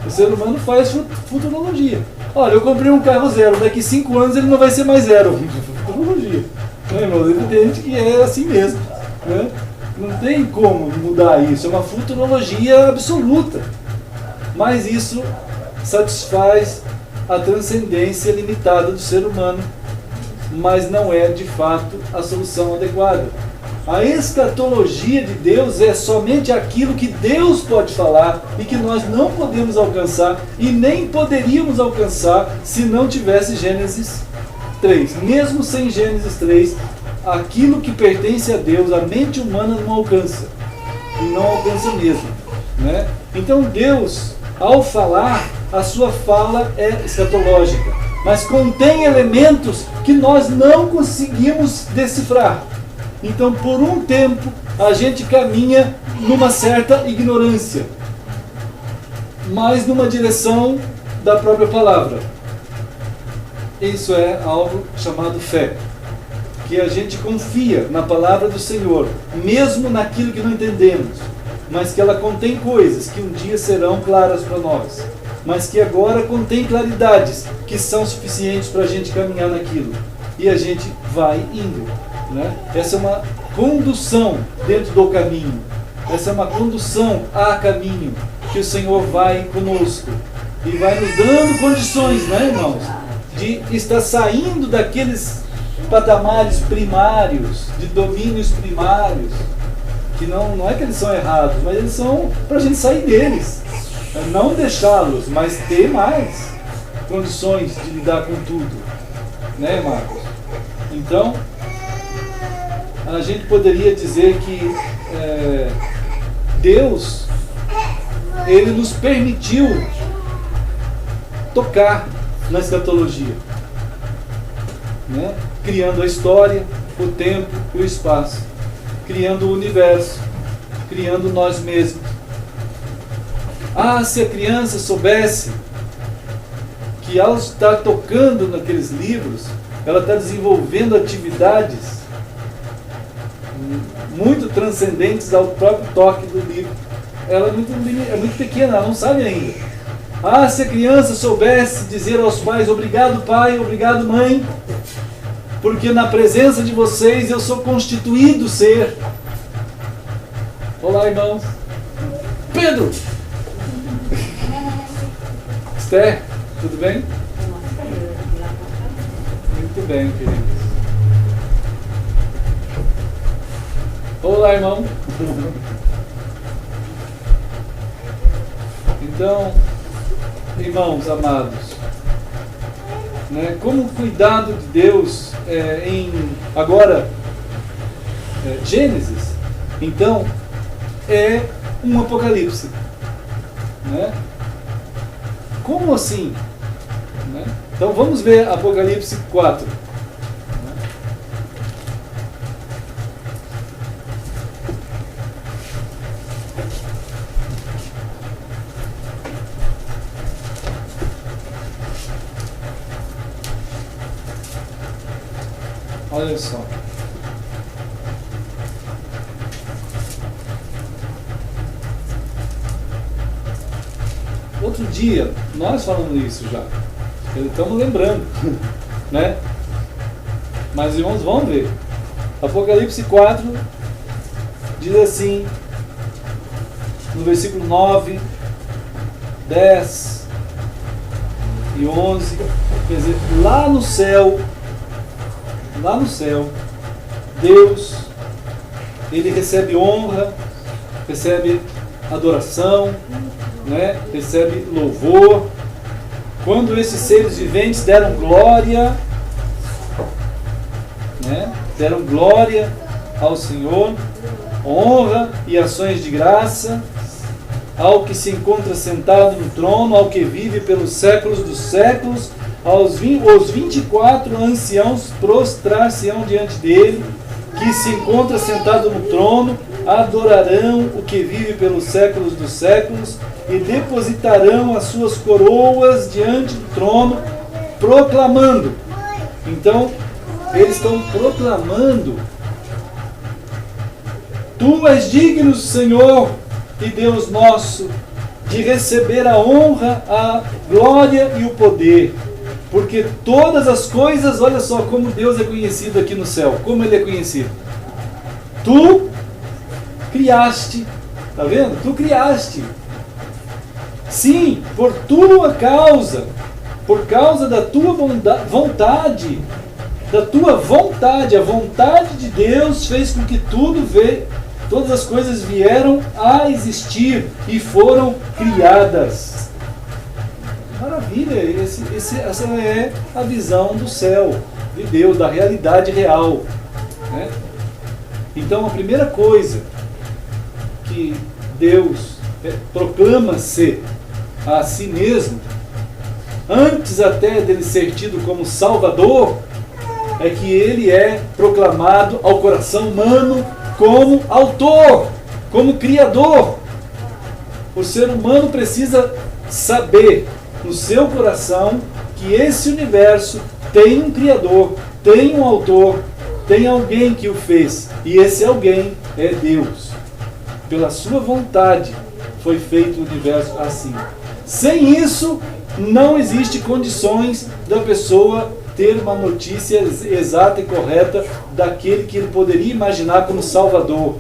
O ser humano faz futurologia. Olha, eu comprei um carro zero, daqui 5 anos ele não vai ser mais zero. Futurologia. Não é, irmão? É evidente que é assim mesmo. Né? Não tem como mudar isso, é uma futurologia absoluta. Mas isso satisfaz a transcendência limitada do ser humano, mas não é de fato a solução adequada. A escatologia de Deus é somente aquilo que Deus pode falar e que nós não podemos alcançar e nem poderíamos alcançar se não tivesse Gênesis 3. Mesmo sem Gênesis 3, aquilo que pertence a Deus, a mente humana não alcança. E não alcança mesmo. Né? Então Deus, ao falar, a sua fala é escatológica, mas contém elementos que nós não conseguimos decifrar. Então, por um tempo, a gente caminha numa certa ignorância, mas numa direção da própria palavra. Isso é algo chamado fé, que a gente confia na palavra do Senhor, mesmo naquilo que não entendemos, mas que ela contém coisas que um dia serão claras para nós, mas que agora contém claridades que são suficientes para a gente caminhar naquilo. E a gente vai indo. Né? Essa é uma condução dentro do caminho. Essa é uma condução a caminho, que o Senhor vai conosco e vai nos dando condições, né, irmãos, de estar saindo daqueles patamares primários, de domínios primários, que não é que eles são errados, mas eles são para a gente sair deles, não deixá-los, mas ter mais condições de lidar com tudo, né, Marcos? Então, a gente poderia dizer que Deus, Ele nos permitiu tocar na escatologia, né? Criando a história, o tempo e o espaço, criando o universo, criando nós mesmos. Ah, se a criança soubesse que ao estar tocando naqueles livros, ela está desenvolvendo atividades muito transcendentes ao próprio toque do livro. Ela é muito pequena, ela não sabe ainda. Ah, se a criança soubesse dizer aos pais: obrigado pai, obrigado mãe, porque na presença de vocês eu sou constituído ser. Olá, irmãos. Pedro! Esther, tudo bem? Muito bem, queridos. Olá, irmão. Então, irmãos amados, né, como o cuidado de Deus Gênesis, então, é um Apocalipse, né? Como assim? Né? Então vamos ver Apocalipse 4. Olha só. Outro dia, nós falamos isso já. Estamos lembrando, né? Mas irmãos, vão ver. Apocalipse 4 diz assim, no versículo 9, 10 e 11, quer dizer, lá no céu, Deus, Ele recebe honra, recebe adoração, né? Recebe louvor. Quando esses seres viventes deram glória, né? Deram glória ao Senhor, honra e ações de graça ao que se encontra sentado no trono, ao que vive pelos séculos dos séculos. Os 24 anciãos prostrar-se-ão diante dele, que se encontra sentado no trono, adorarão o que vive pelos séculos dos séculos e depositarão as suas coroas diante do trono, proclamando. Então, eles estão proclamando: Tu és digno, Senhor e Deus nosso, de receber a honra, a glória e o poder. Porque todas as coisas, olha só como Deus é conhecido aqui no céu, como Ele é conhecido. Tu criaste, tá vendo? Tu criaste. Sim, por tua causa, por causa da tua vontade, da tua vontade, a vontade de Deus fez com que todas as coisas vieram a existir e foram criadas. Maravilha, essa é a visão do céu, de Deus, da realidade real, né? Então a primeira coisa que Deus proclama-se a si mesmo, antes até dele ser tido como Salvador, é que ele é proclamado ao coração humano como autor, como criador. O ser humano precisa saber no seu coração que esse universo tem um criador, tem um autor, tem alguém que o fez, e esse alguém é Deus. Pela sua vontade foi feito o universo assim. Sem isso, não existe condições da pessoa ter uma notícia exata e correta daquele que ele poderia imaginar como Salvador.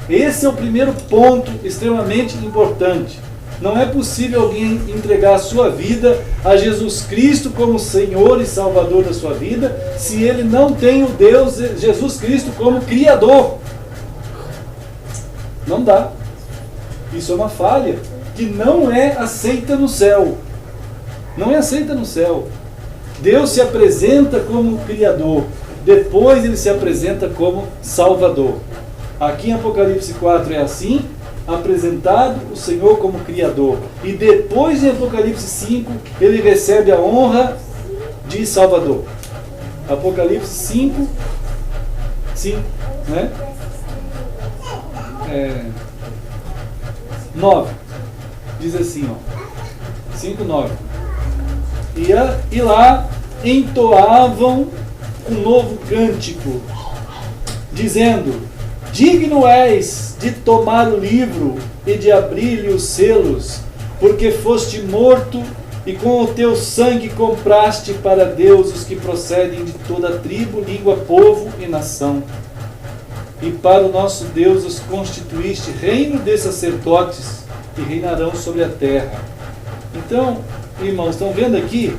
Esse é o primeiro ponto extremamente importante. Não é possível alguém entregar a sua vida a Jesus Cristo como Senhor e Salvador da sua vida, se ele não tem o Deus, Jesus Cristo, como Criador. Não dá. Isso é uma falha que não é aceita no céu. Não é aceita no céu. Deus se apresenta como Criador, depois ele se apresenta como Salvador. Aqui em Apocalipse 4 é assim, apresentado o Senhor como Criador. E depois, em Apocalipse 5, ele recebe a honra de Salvador. Apocalipse 5, né? 9. Diz assim, ó. 5, 9. E lá entoavam um novo cântico, dizendo: digno és de tomar o livro e de abrir-lhe os selos, porque foste morto e com o teu sangue compraste para Deus os que procedem de toda tribo, língua, povo e nação. E para o nosso Deus os constituíste reino de sacerdotes e reinarão sobre a terra. Então, irmãos, estão vendo aqui?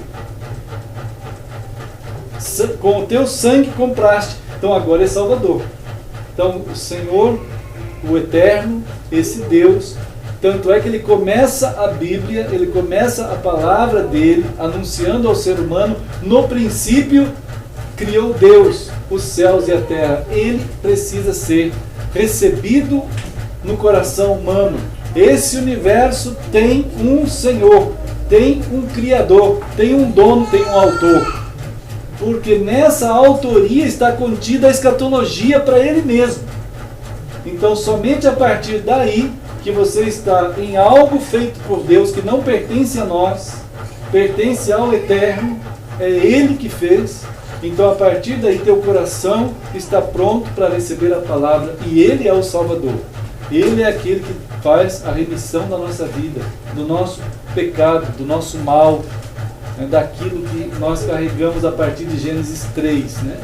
Com o teu sangue compraste. Então agora é Salvador. Então o Senhor, o Eterno, esse Deus, tanto é que ele começa a Bíblia, ele começa a palavra dele, anunciando ao ser humano: no princípio criou Deus os céus e a terra. Ele precisa ser recebido no coração humano. Esse universo tem um Senhor, tem um Criador, tem um dono, tem um autor. Porque nessa autoria está contida a escatologia para ele mesmo. Então somente a partir daí que você está em algo feito por Deus, que não pertence a nós, pertence ao Eterno, é Ele que fez. Então a partir daí teu coração está pronto para receber a palavra, e Ele é o Salvador. Ele é aquele que faz a remissão da nossa vida, do nosso pecado, do nosso mal, né, daquilo que nós carregamos a partir de Gênesis 3. Né?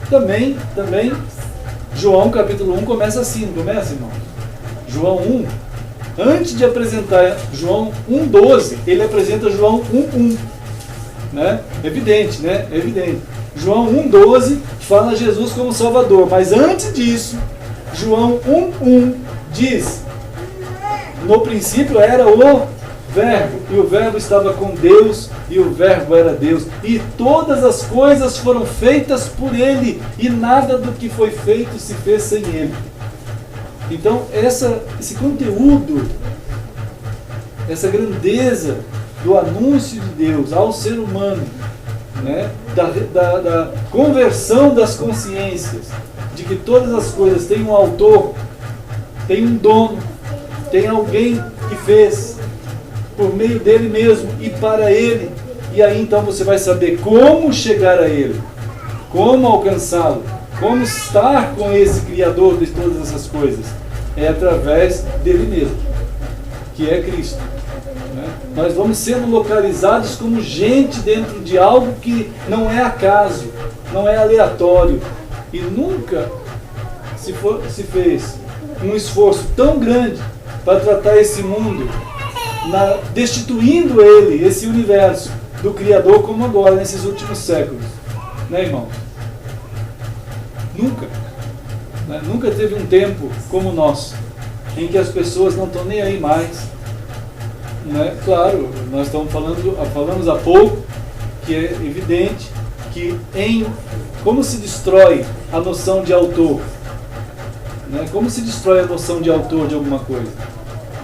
Também, João capítulo 1 começa assim, não começa, irmão? João 1, antes de apresentar João 1,12, ele apresenta João 1,1. Né? Evidente, né? Evidente. João 1,12 fala Jesus como Salvador, mas antes disso, João 1,1 diz: no princípio era o Verbo, e o Verbo estava com Deus, e o Verbo era Deus, e todas as coisas foram feitas por Ele, e nada do que foi feito se fez sem Ele. Então esse conteúdo, essa grandeza do anúncio de Deus ao ser humano, né, da conversão das consciências, de que todas as coisas têm um autor, tem um dono, tem alguém que fez por meio dele mesmo e para ele. E aí então você vai saber como chegar a ele, como alcançá-lo, como estar com esse Criador de todas essas coisas. É através dele mesmo, que é Cristo. Né? Nós vamos sendo localizados como gente dentro de algo que não é acaso, não é aleatório. E nunca se fez um esforço tão grande para tratar esse mundo, destituindo ele, esse universo, do Criador, como agora, nesses últimos séculos. Né, irmão? Nunca. Né? Nunca teve um tempo como o nosso, em que as pessoas não estão nem aí mais. Né? Claro, nós falamos há pouco que é evidente que como se destrói a noção de autor. Né? Como se destrói a noção de autor de alguma coisa?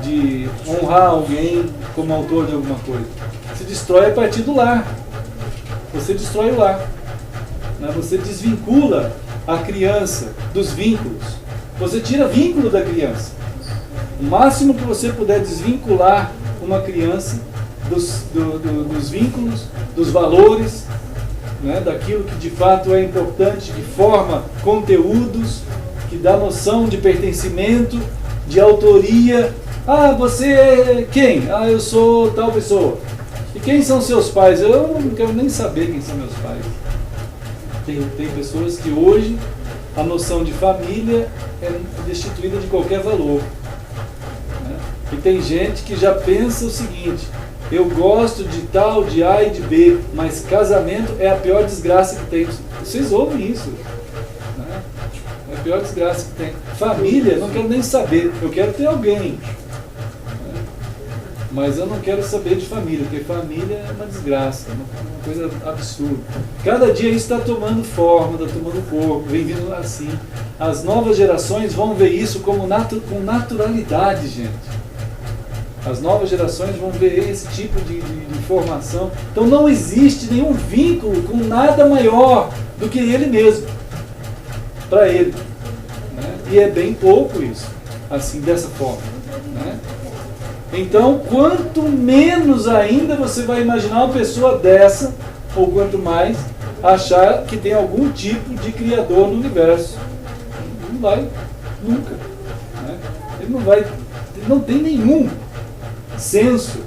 De honrar alguém como autor de alguma coisa. Se destrói a partir do lar. Você destrói o lar. Né? Você desvincula a criança dos vínculos. Você tira vínculo da criança. O máximo que você puder desvincular uma criança dos vínculos, dos valores, né? Daquilo que de fato é importante, que forma conteúdos, que dá noção de pertencimento, de autoria. Ah, você é quem? Ah, eu sou tal pessoa. E quem são seus pais? Eu não quero nem saber quem são meus pais. Tem pessoas que hoje a noção de família é destituída de qualquer valor. Né? E tem gente que já pensa o seguinte: eu gosto de tal, de A e de B, mas casamento é a pior desgraça que tem. Vocês ouvem isso? Né? É a pior desgraça que tem. Família, não quero nem saber. Eu quero ter alguém. mas eu não quero saber de família, porque família é uma desgraça, uma coisa absurda. Cada dia isso está tomando forma, está tomando corpo, vem vindo assim. As novas gerações vão ver isso como com naturalidade, gente. As novas gerações vão ver esse tipo de informação. Então não existe nenhum vínculo com nada maior do que ele mesmo, para ele. Né? E é bem pouco isso, assim, dessa forma. Né? Então, quanto menos ainda você vai imaginar uma pessoa dessa, ou quanto mais, achar que tem algum tipo de criador no universo. Não vai, nunca. Né? Ele não vai, ele não tem nenhum senso,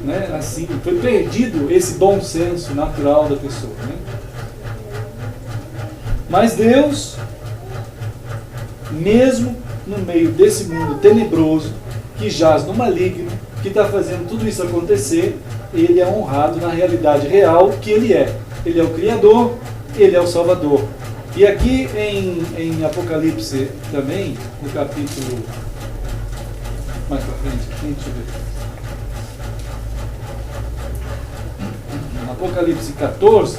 né? Assim, foi perdido esse bom senso natural da pessoa. Né? Mas Deus, mesmo no meio desse mundo tenebroso, que jaz no maligno, que está fazendo tudo isso acontecer, ele é honrado na realidade real que ele é. Ele é o Criador, ele é o Salvador. E aqui em Apocalipse também, no capítulo mais para frente, deixa eu ver. Apocalipse 14,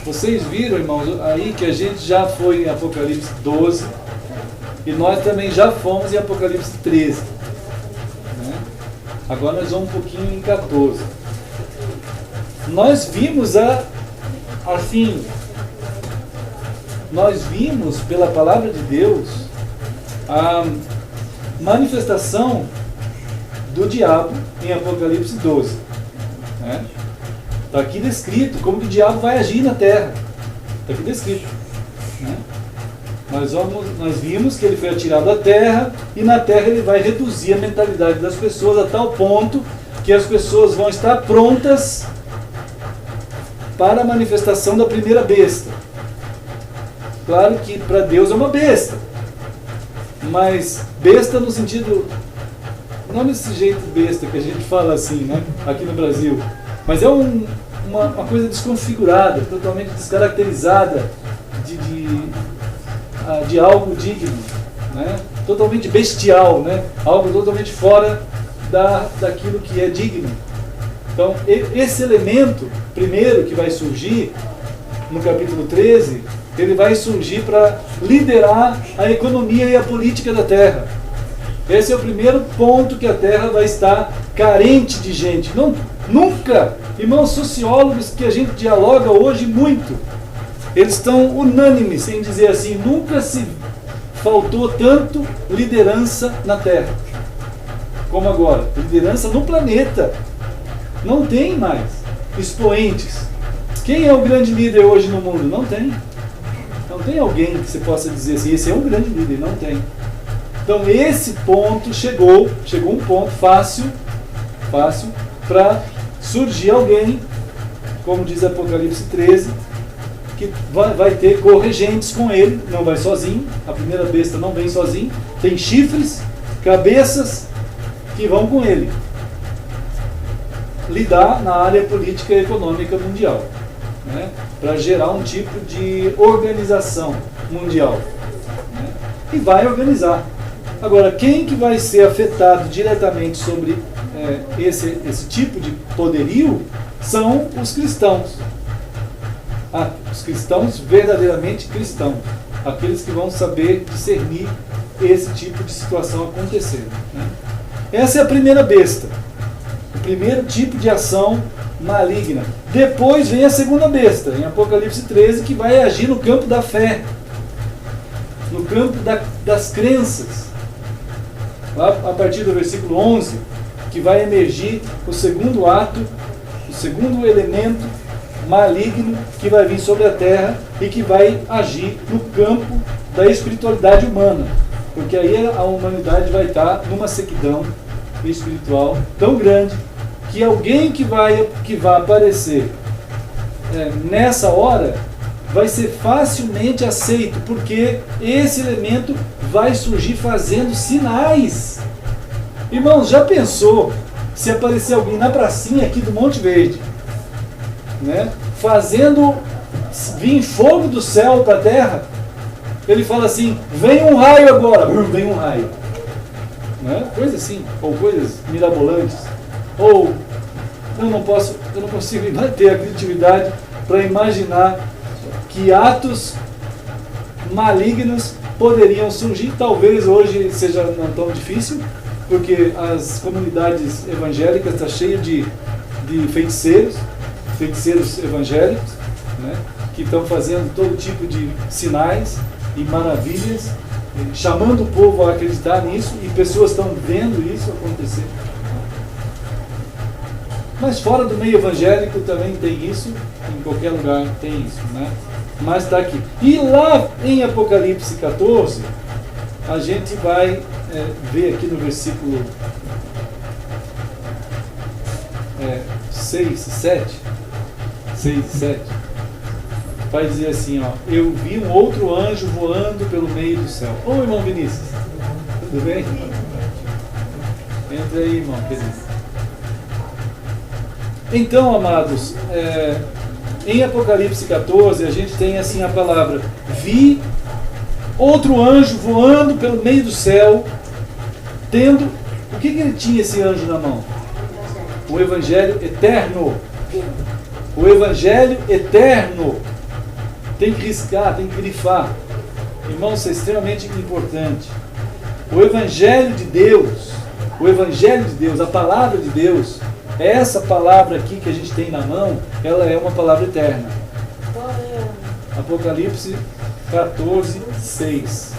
vocês viram, irmãos, aí que a gente já foi em Apocalipse 12 e nós também já fomos em Apocalipse 13. Né? Agora nós vamos um pouquinho em 14. Nós vimos nós vimos pela palavra de Deus a manifestação do diabo em Apocalipse 12. Né? Está aqui descrito como que o diabo vai agir na terra. Está aqui descrito. Né? Nós vimos que ele foi atirado à terra, e na terra ele vai reduzir a mentalidade das pessoas a tal ponto que as pessoas vão estar prontas para a manifestação da primeira besta. Claro que para Deus é uma besta, mas besta no sentido, não nesse jeito besta que a gente fala assim, né, aqui no Brasil, mas é uma coisa desconfigurada, totalmente descaracterizada de algo digno, né, totalmente bestial, né, algo totalmente fora daquilo que é digno. Então, esse elemento, primeiro, que vai surgir no capítulo 13, ele vai surgir para liderar a economia e a política da Terra. Esse é o primeiro ponto que a Terra vai estar carente de gente. Nunca, irmãos sociólogos que a gente dialoga hoje muito, eles estão unânimes em dizer assim, nunca se faltou tanto liderança na Terra como agora. Liderança no planeta. Não tem mais expoentes. Quem é o grande líder hoje no mundo? Não tem. Não tem alguém que você possa dizer assim, esse é um grande líder. Não tem. Então esse ponto chegou um ponto fácil para surgir alguém, como diz Apocalipse 13, que vai ter corregentes com ele, não vai sozinho, a primeira besta não vem sozinho, tem chifres, cabeças que vão com ele. Lidar na área política e econômica mundial, né, para gerar um tipo de organização mundial, né, e vai organizar. Agora, quem que vai ser afetado diretamente sobre esse tipo de poderio são os cristãos. Os cristãos verdadeiramente cristãos, aqueles que vão saber discernir esse tipo de situação acontecendo, né. Essa é a primeira besta. O primeiro tipo de ação maligna. Depois vem a segunda besta, em Apocalipse 13, que vai agir no campo da fé, no campo das crenças. Lá a partir do versículo 11, que vai emergir o segundo ato, o segundo elemento maligno que vai vir sobre a terra e que vai agir no campo da espiritualidade humana. Porque aí a humanidade vai estar numa sequidão espiritual tão grande que alguém que vai aparecer nessa hora vai ser facilmente aceito, porque esse elemento vai surgir fazendo sinais. Irmãos, já pensou se aparecer alguém na pracinha aqui do Monte Verde, né, fazendo vir fogo do céu para a terra? Ele fala assim, vem um raio agora, vem um raio. né? Coisa assim, ou coisas mirabolantes, ou eu não consigo ter a criatividade para imaginar que atos malignos poderiam surgir. Talvez hoje seja não tão difícil, porque as comunidades evangélicas estão cheias de feiticeiros evangélicos, né, que estão fazendo todo tipo de sinais e maravilhas, chamando o povo a acreditar nisso, e pessoas estão vendo isso acontecer. Mas fora do meio evangélico também tem isso, em qualquer lugar tem isso, né? Mas está aqui. E lá em Apocalipse 14, a gente vai ver aqui no versículo 6 e 7, vai dizer assim, ó: eu vi um outro anjo voando pelo meio do céu. Ô, irmão Vinícius, tudo bem? Entra aí, irmão Vinícius. Então, amados, em Apocalipse 14, a gente tem assim a palavra: vi outro anjo voando pelo meio do céu, tendo... O que ele tinha, esse anjo, na mão? O Evangelho eterno. O Evangelho eterno. Tem que riscar, tem que grifar. Irmãos, isso é extremamente importante. O Evangelho de Deus, a palavra de Deus, essa palavra aqui que a gente tem na mão, ela é uma palavra eterna. Apocalipse 14, 6.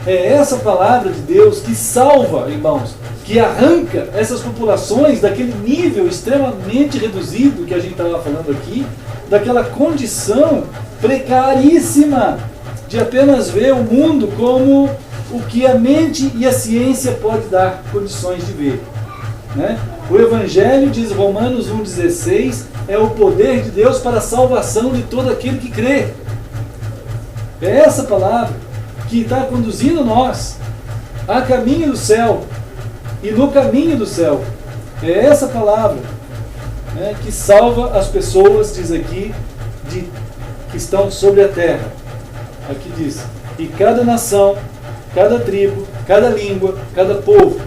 É essa palavra de Deus que salva, irmãos, que arranca essas populações daquele nível extremamente reduzido que a gente estava falando aqui, daquela condição precaríssima de apenas ver o mundo como o que a mente e a ciência pode dar condições de ver, né? O Evangelho, diz Romanos 1,16, é o poder de Deus para a salvação de todo aquele que crê. É essa palavra que está conduzindo nós a caminho do céu e no caminho do céu. É essa palavra, né, que salva as pessoas, diz aqui, que estão sobre a terra. Aqui diz: e cada nação, cada tribo, cada língua, cada povo.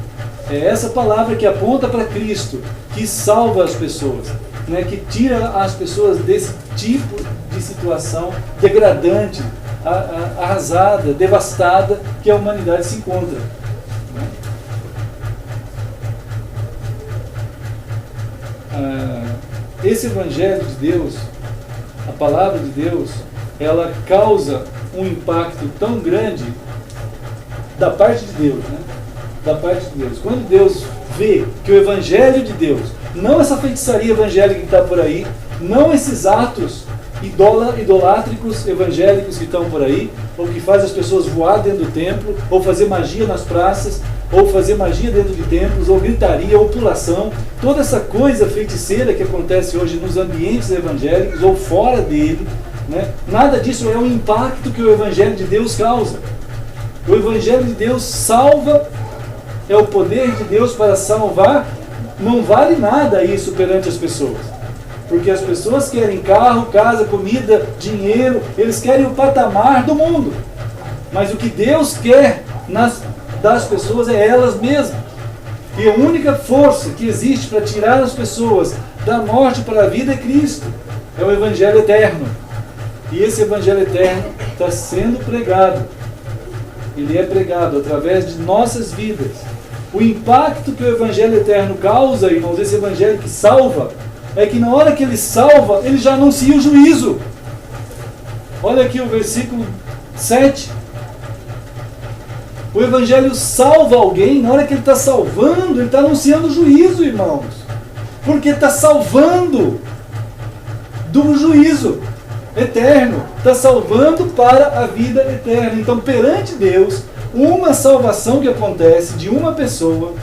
É essa palavra que aponta para Cristo, que salva as pessoas, né, que tira as pessoas desse tipo de situação degradante, arrasada, devastada que a humanidade se encontra. Esse Evangelho de Deus, a palavra de Deus, ela causa um impacto tão grande da parte de Deus, né? Da parte de Deus. Quando Deus vê que o Evangelho de Deus, não essa feitiçaria evangélica que está por aí, não esses atos idolátricos evangélicos que estão por aí, ou que faz as pessoas voar dentro do templo, ou fazer magia nas praças, ou fazer magia dentro de templos, ou gritaria, ou pulação, toda essa coisa feiticeira que acontece hoje nos ambientes evangélicos ou fora dele, né? Nada disso é o impacto que o Evangelho de Deus causa. O Evangelho de Deus salva, é o poder de Deus para salvar. Não vale nada isso perante as pessoas, porque as pessoas querem carro, casa, comida, dinheiro, eles querem o patamar do mundo, mas o que Deus quer das pessoas é elas mesmas. E a única força que existe para tirar as pessoas da morte para a vida é Cristo, é o Evangelho eterno. E esse Evangelho eterno está sendo pregado, ele é pregado através de nossas vidas. O impacto que o Evangelho eterno causa, irmãos, esse Evangelho que salva, é que na hora que ele salva, ele já anuncia o juízo. Olha aqui o versículo 7. O Evangelho salva alguém, na hora que ele está salvando, ele está anunciando o juízo, irmãos. Porque está salvando do juízo eterno. Está salvando para a vida eterna. Então, perante Deus, uma salvação que acontece de uma pessoa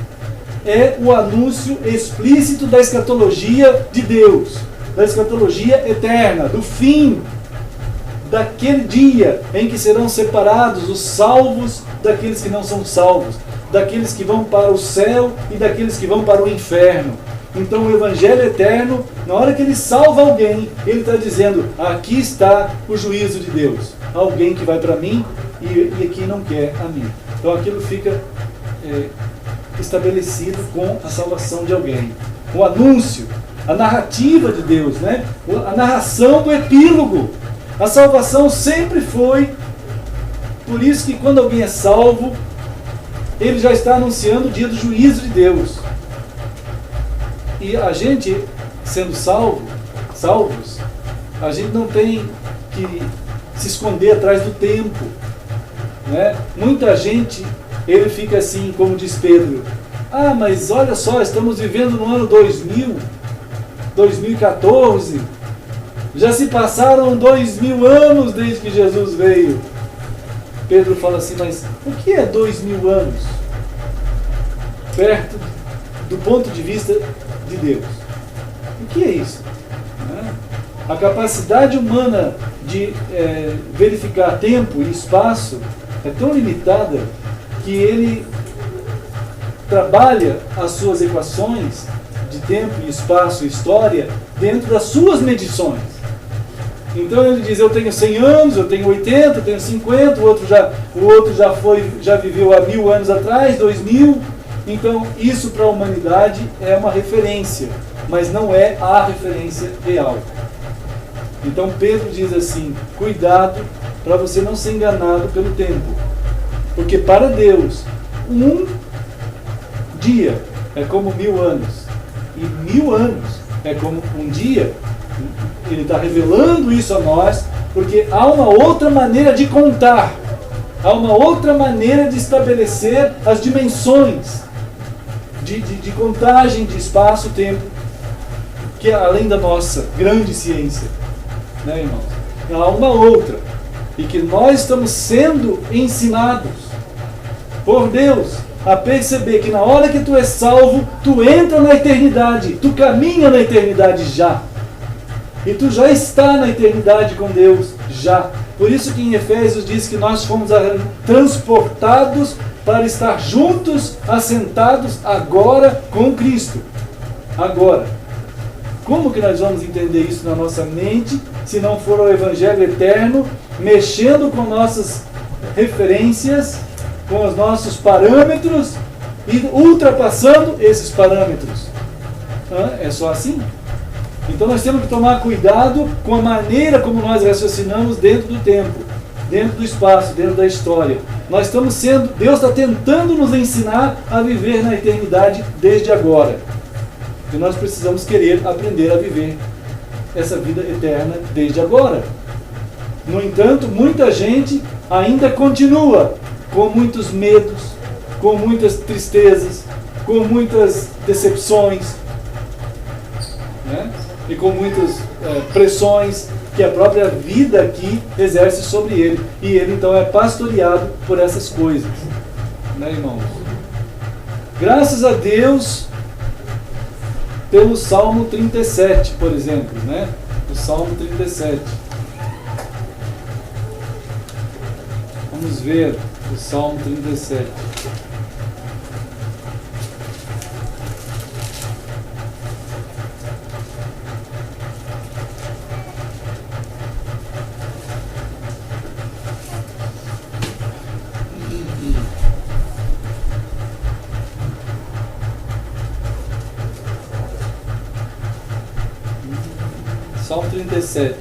é o anúncio explícito da escatologia de Deus, da escatologia eterna, do fim daquele dia em que serão separados os salvos daqueles que não são salvos, daqueles que vão para o céu e daqueles que vão para o inferno. Então o Evangelho eterno, na hora que ele salva alguém, ele está dizendo: aqui está o juízo de Deus, alguém que vai para mim e aqui não quer a mim. Então aquilo fica estabelecido com a salvação de alguém. O anúncio, a narrativa de Deus, né? A narração do epílogo. A salvação sempre foi. Por isso que quando alguém é salvo, ele já está anunciando o dia do juízo de Deus. E a gente, sendo salvos, a gente não tem que se esconder atrás do tempo, né? Muita gente, ele fica assim, como diz Pedro: ah, mas olha só, estamos vivendo no ano 2014, já se passaram 2000 anos desde que Jesus veio. Pedro fala assim: mas o que é 2000 anos? Perto do ponto de vista de Deus. O que é isso? A capacidade humana de verificar tempo e espaço é tão limitada que ele trabalha as suas equações de tempo e espaço e história dentro das suas medições. Então ele diz: eu tenho 100 anos, eu tenho 80, eu tenho 50, o outro já viveu há 1000 anos atrás, 2000. Então isso para a humanidade é uma referência, mas não é a referência real. Então Pedro diz assim: cuidado para você não ser enganado pelo tempo, porque para Deus um dia é como 1000 anos, e 1000 anos é como um dia. Ele está revelando isso a nós, porque há uma outra maneira de contar, há uma outra maneira de estabelecer as dimensões de contagem de espaço-tempo, que é além da nossa grande ciência, né, irmãos? Há uma outra, e que nós estamos sendo ensinados por Deus a perceber que na hora que tu és salvo, tu entra na eternidade, tu caminha na eternidade já. E tu já está na eternidade com Deus, já. Por isso que em Efésios diz que nós fomos transportados para estar juntos, assentados agora com Cristo. Agora. Como que nós vamos entender isso na nossa mente, se não for o Evangelho eterno, mexendo com nossas referências, com os nossos parâmetros e ultrapassando esses parâmetros? É só assim? Então nós temos que tomar cuidado com a maneira como nós raciocinamos dentro do tempo, dentro do espaço, dentro da história. Deus está tentando nos ensinar a viver na eternidade desde agora. E nós precisamos querer aprender a viver essa vida eterna desde agora. No entanto, muita gente ainda continua com muitos medos, com muitas tristezas, com muitas decepções, né? E com muitas pressões que a própria vida aqui exerce sobre ele. E ele então é pastoreado por essas coisas, né, irmãos? Graças a Deus pelo Salmo 37, por exemplo, né? O Salmo 37. Vamos ver o Salmo 37. Salmo 37.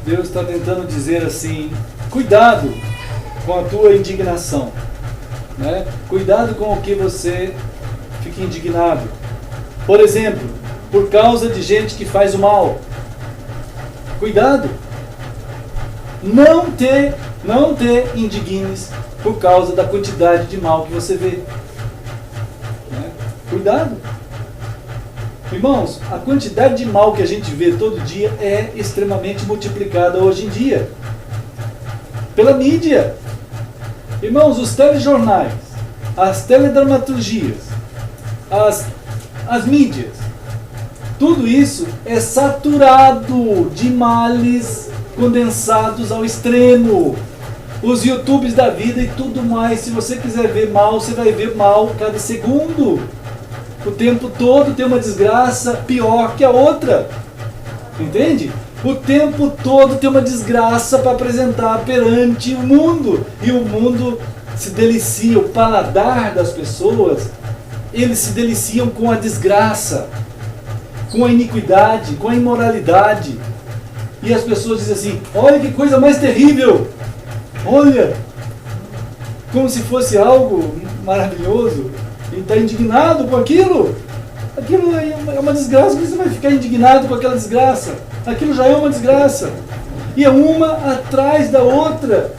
Deus está tentando dizer assim: cuidado com a tua indignação, né? Cuidado com o que você fica indignado. Por exemplo, por causa de gente que faz o mal. Cuidado. Não te indignes por causa da quantidade de mal que você vê, né? Cuidado. Irmãos, a quantidade de mal que a gente vê todo dia é extremamente multiplicada hoje em dia pela mídia. Irmãos, os telejornais, as teledramaturgias, as mídias, tudo isso é saturado de males condensados ao extremo. Os YouTubes da vida e tudo mais, se você quiser ver mal, você vai ver mal cada segundo. O tempo todo tem uma desgraça pior que a outra. Entende? O tempo todo tem uma desgraça para apresentar perante o mundo. E o mundo se delicia, o paladar das pessoas, eles se deliciam com a desgraça, com a iniquidade, com a imoralidade. E as pessoas dizem assim, olha que coisa mais terrível, olha, como se fosse algo maravilhoso, e está indignado com aquilo. Aquilo é uma desgraça, por que você vai ficar indignado com aquela desgraça? Aquilo já é uma desgraça. E é uma atrás da outra.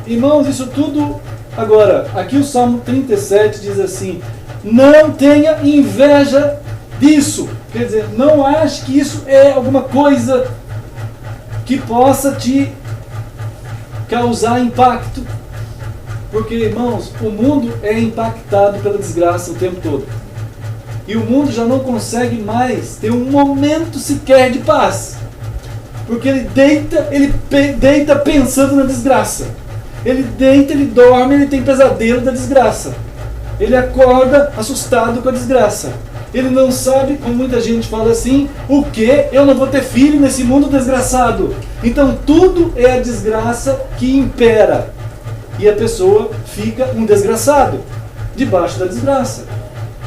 Irmãos, isso tudo... Agora, aqui o Salmo 37 diz assim, não tenha inveja disso. Quer dizer, não ache que isso é alguma coisa que possa te causar impacto. Porque, irmãos, o mundo é impactado pela desgraça o tempo todo. E o mundo já não consegue mais ter um momento sequer de paz. Porque ele deita pensando na desgraça. Ele deita, ele dorme, ele tem pesadelo da desgraça. Ele acorda assustado com a desgraça. Ele não sabe, como muita gente fala assim, o que? Eu não vou ter filho nesse mundo desgraçado. Então tudo é a desgraça que impera. E a pessoa fica um desgraçado, debaixo da desgraça.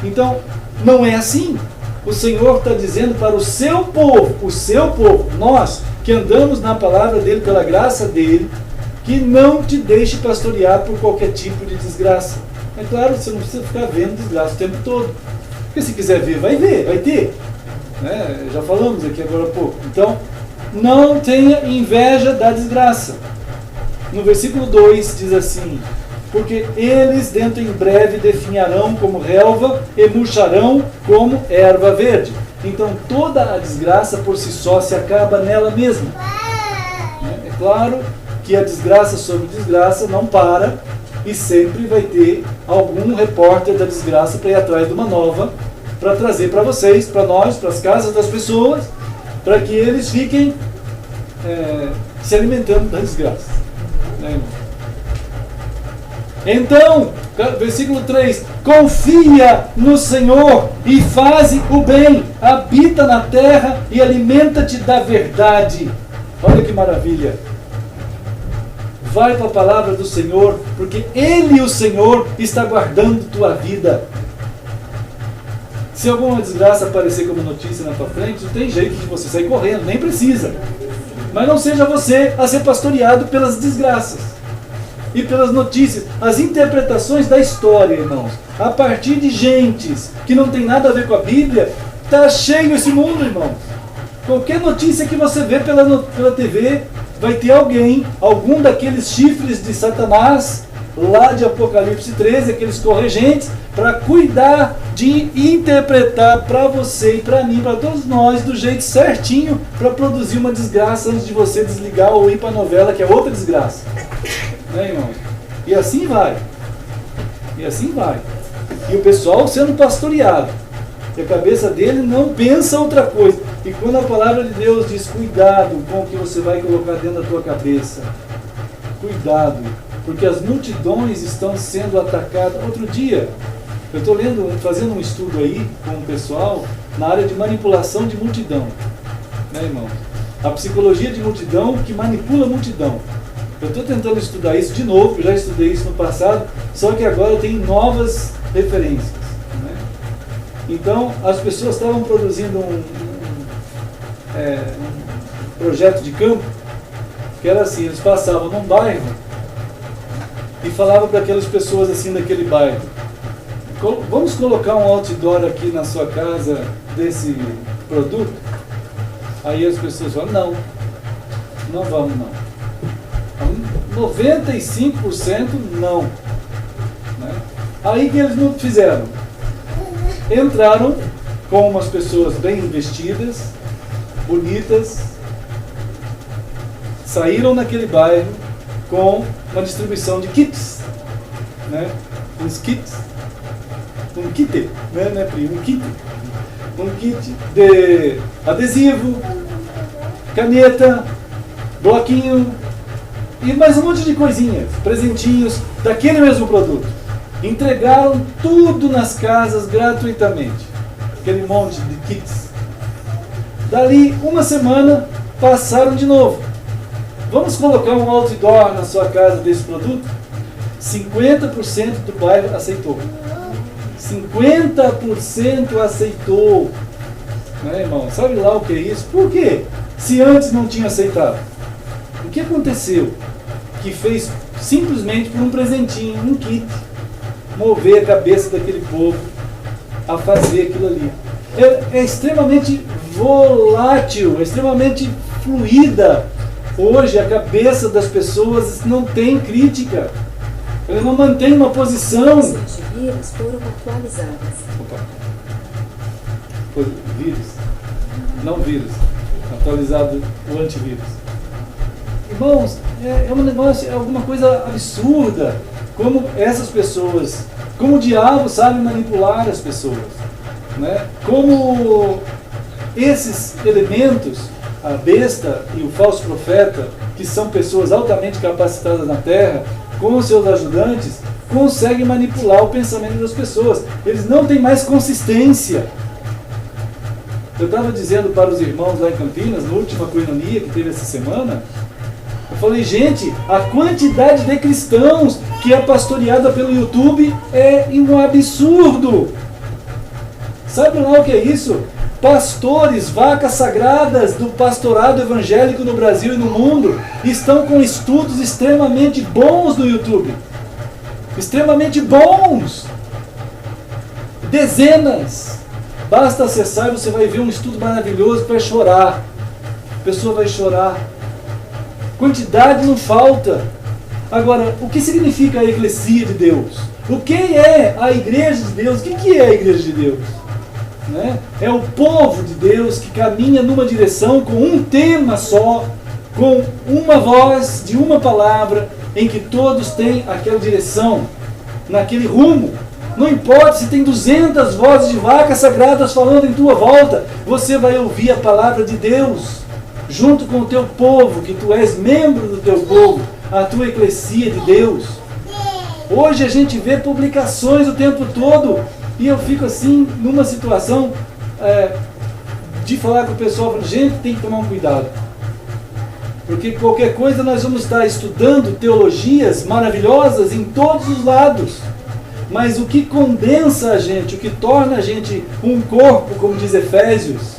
Então, não é assim. O Senhor está dizendo para o seu povo, nós que andamos na palavra dele, pela graça dele, que não te deixe pastorear por qualquer tipo de desgraça. É claro, você não precisa ficar vendo desgraça o tempo todo. Porque se quiser ver, vai ter. Né? Já falamos aqui agora há pouco. Então, não tenha inveja da desgraça. No versículo 2 diz assim, porque eles dentro em breve definharão como relva e murcharão como erva verde. Então toda a desgraça por si só se acaba nela mesma. É claro que a desgraça sobre desgraça não para e sempre vai ter algum repórter da desgraça para ir atrás de uma nova, para trazer para vocês, para nós, para as casas das pessoas, para que eles fiquem se alimentando da desgraça. Então, versículo 3, confia no Senhor e faze o bem, habita na terra e alimenta-te da verdade. Olha que maravilha. Vai para a palavra do Senhor, porque Ele, o Senhor, está guardando tua vida. Se alguma desgraça aparecer como notícia na tua frente, não tem jeito de você sair correndo, nem precisa. Mas não seja você a ser pastoreado pelas desgraças e pelas notícias, as interpretações da história, irmãos. A partir de gentes que não tem nada a ver com a Bíblia, está cheio esse mundo, irmãos. Qualquer notícia que você vê pela TV, vai ter algum daqueles chifres de Satanás, lá de Apocalipse 13, aqueles corregentes, para cuidar de interpretar para você e para mim, para todos nós, do jeito certinho, para produzir uma desgraça antes de você desligar ou ir para a novela, que é outra desgraça. Né, irmão? E assim vai. E assim vai. E o pessoal sendo pastoreado. E a cabeça dele não pensa outra coisa. E quando a palavra de Deus diz cuidado com o que você vai colocar dentro da tua cabeça. Cuidado. Porque as multidões estão sendo atacadas. Outro dia, eu estou fazendo um estudo aí com o pessoal na área de manipulação de multidão. Né, irmão? A psicologia de multidão que manipula a multidão. Eu estou tentando estudar isso de novo, eu já estudei isso no passado, só que agora eu tenho novas referências. Né? Então, as pessoas estavam produzindo um projeto de campo, que era assim, eles passavam num bairro e falavam para aquelas pessoas assim daquele bairro, vamos colocar um outdoor aqui na sua casa desse produto? Aí as pessoas falam, não vamos não. 95% não. Né? Aí que eles não fizeram? Entraram com umas pessoas bem vestidas, bonitas, saíram naquele bairro com uma distribuição de kits, né? Uns kits, um kit, né, primo? Um kit de adesivo, caneta, bloquinho e mais um monte de coisinhas, presentinhos daquele mesmo produto. Entregaram tudo nas casas gratuitamente, aquele monte de kits. Dali uma semana passaram de novo. Vamos colocar um outdoor na sua casa desse produto? 50% do bairro aceitou. 50% aceitou. Né, irmão? Sabe lá o que é isso? Por quê? Se antes não tinha aceitado. O que aconteceu? Que fez simplesmente por um presentinho, um kit, mover a cabeça daquele povo a fazer aquilo ali. É extremamente volátil, é extremamente fluida. Hoje a cabeça das pessoas não tem crítica. Ela não mantém uma posição. As antivírus foram atualizadas. Opa. Vírus. Não vírus. Atualizado o antivírus. Irmãos, é um negócio, é alguma coisa absurda. Como essas pessoas, como o diabo sabe manipular as pessoas. Né? Como esses elementos, a besta e o falso profeta, que são pessoas altamente capacitadas na terra, com os seus ajudantes, conseguem manipular o pensamento das pessoas. Eles não têm mais consistência. Eu estava dizendo para os irmãos lá em Campinas, na última coinonia que teve essa semana, eu falei, gente, a quantidade de cristãos que é pastoreada pelo YouTube é um absurdo. Sabe lá o que é isso? Pastores, vacas sagradas do pastorado evangélico no Brasil e no mundo, estão com estudos extremamente bons no YouTube. Extremamente bons. Dezenas. Basta acessar e você vai ver um estudo maravilhoso para chorar. A pessoa vai chorar. Quantidade não falta. Agora, o que significa a Eclesia de Deus? O que é a Igreja de Deus? O que é a Igreja de Deus? Né? É o povo de Deus que caminha numa direção com um tema só, com uma voz de uma palavra, em que todos têm aquela direção, naquele rumo. Não importa se tem 200 vozes de vacas sagradas falando em tua volta, você vai ouvir a palavra de Deus, junto com o teu povo, que tu és membro do teu povo, a tua eclesia de Deus. Hoje a gente vê publicações o tempo todo, e eu fico assim, numa situação de falar com o pessoal, gente, tem que tomar um cuidado. Porque qualquer coisa nós vamos estar estudando teologias maravilhosas em todos os lados. Mas o que condensa a gente, o que torna a gente um corpo, como diz Efésios,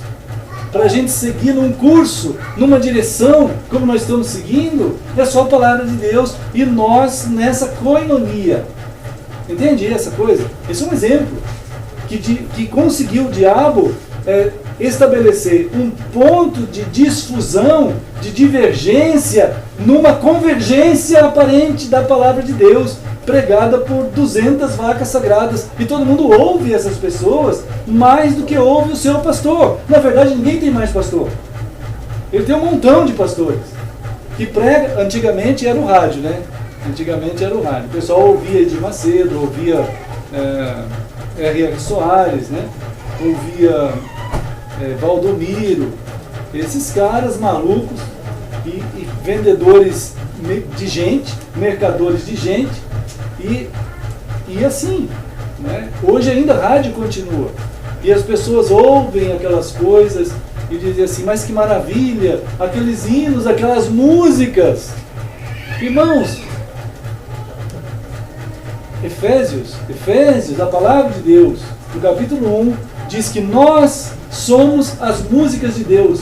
para a gente seguir num curso, numa direção, como nós estamos seguindo, é só a palavra de Deus e nós nessa coinonia. Entende essa coisa? Esse é um exemplo que conseguiu o diabo estabelecer um ponto de disfusão, de divergência, numa convergência aparente da palavra de Deus, pregada por 200 vacas sagradas. E todo mundo ouve essas pessoas mais do que ouve o seu pastor. Na verdade, ninguém tem mais pastor. Ele tem um montão de pastores. Que prega, antigamente era o rádio, né? Antigamente era o rádio. O pessoal ouvia Edir Macedo, ouvia R.R. Soares, né? Ouvia Valdomiro. Esses caras malucos e vendedores de gente, mercadores de gente. E assim, né? Hoje ainda a rádio continua. E as pessoas ouvem aquelas coisas e dizem assim, mas que maravilha, aqueles hinos, aquelas músicas. Irmãos, Efésios, a palavra de Deus, no capítulo 1, diz que nós somos as músicas de Deus.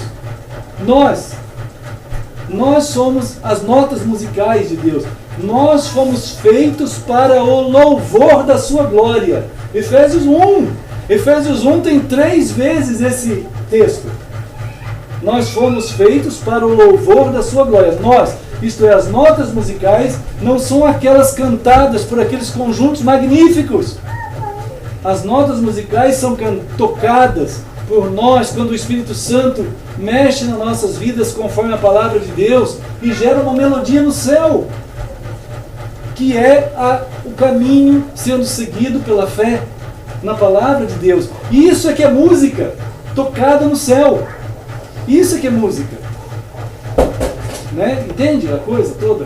Nós somos as notas musicais de Deus. Nós fomos feitos para o louvor da sua glória. Efésios 1 tem 3 vezes esse texto. Nós fomos feitos para o louvor da sua glória. Nós, isto é, as notas musicais, não são aquelas cantadas por aqueles conjuntos magníficos. As notas musicais são tocadas por nós quando o Espírito Santo mexe nas nossas vidas conforme a palavra de Deus e gera uma melodia no céu, que é o caminho sendo seguido pela fé na palavra de Deus. E isso é que é música tocada no céu. Isso é que é música. Né? Entende a coisa toda?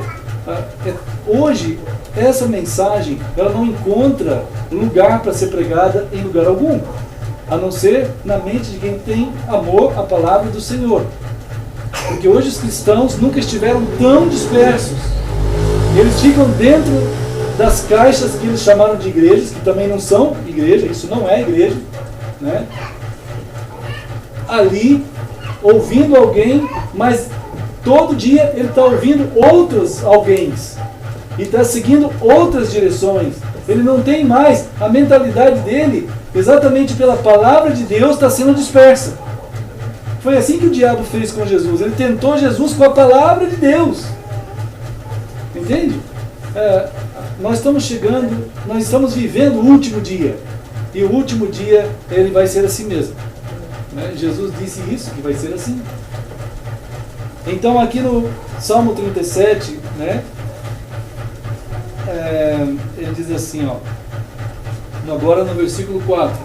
Hoje, essa mensagem ela não encontra lugar para ser pregada em lugar algum, a não ser na mente de quem tem amor à palavra do Senhor. Porque hoje os cristãos nunca estiveram tão dispersos. Eles ficam dentro das caixas que eles chamaram de igrejas, que também não são igreja, isso não é igreja, né? Ali, ouvindo alguém, mas todo dia ele está ouvindo outros alguém e está seguindo outras direções. Ele não tem mais a mentalidade dele, exatamente pela palavra de Deus, está sendo dispersa. Foi assim que o diabo fez com Jesus. Ele tentou Jesus com a palavra de Deus. Entende? Nós estamos vivendo o último dia. E o último dia, ele vai ser assim mesmo. Né? Jesus disse isso, que vai ser assim. Então aqui no Salmo 37, né? Ele diz assim, ó, agora no versículo 4,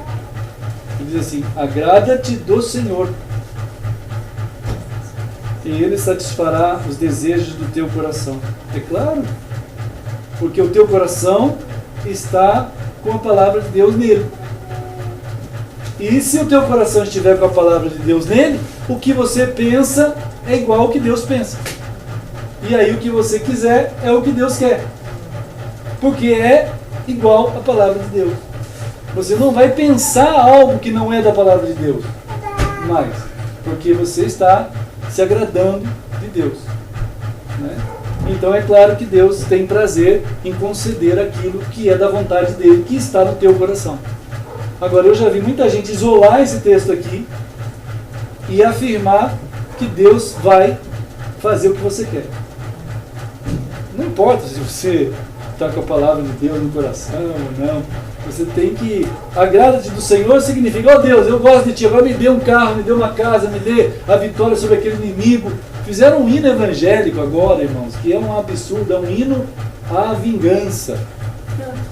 ele diz assim: agrada-te do Senhor, e Ele satisfará os desejos do teu coração. É claro, porque o teu coração está com a palavra de Deus nele. E se o teu coração estiver com a palavra de Deus nele, o que você pensa é igual ao que Deus pensa. E aí o que você quiser é o que Deus quer. Porque é igual à palavra de Deus. Você não vai pensar algo que não é da palavra de Deus mais, porque você está se agradando de Deus, né? Então é claro que Deus tem prazer em conceder aquilo que é da vontade dele, que está no teu coração. Agora, eu já vi muita gente isolar esse texto aqui e afirmar que Deus vai fazer o que você quer. Não importa se você está com a palavra de Deus no coração ou não. Você tem que... Agrada-te do Senhor significa: ó Deus, eu gosto de ti, agora me dê um carro, me dê uma casa, me dê a vitória sobre aquele inimigo. Fizeram um hino evangélico agora, irmãos, que é um absurdo, é um hino à vingança.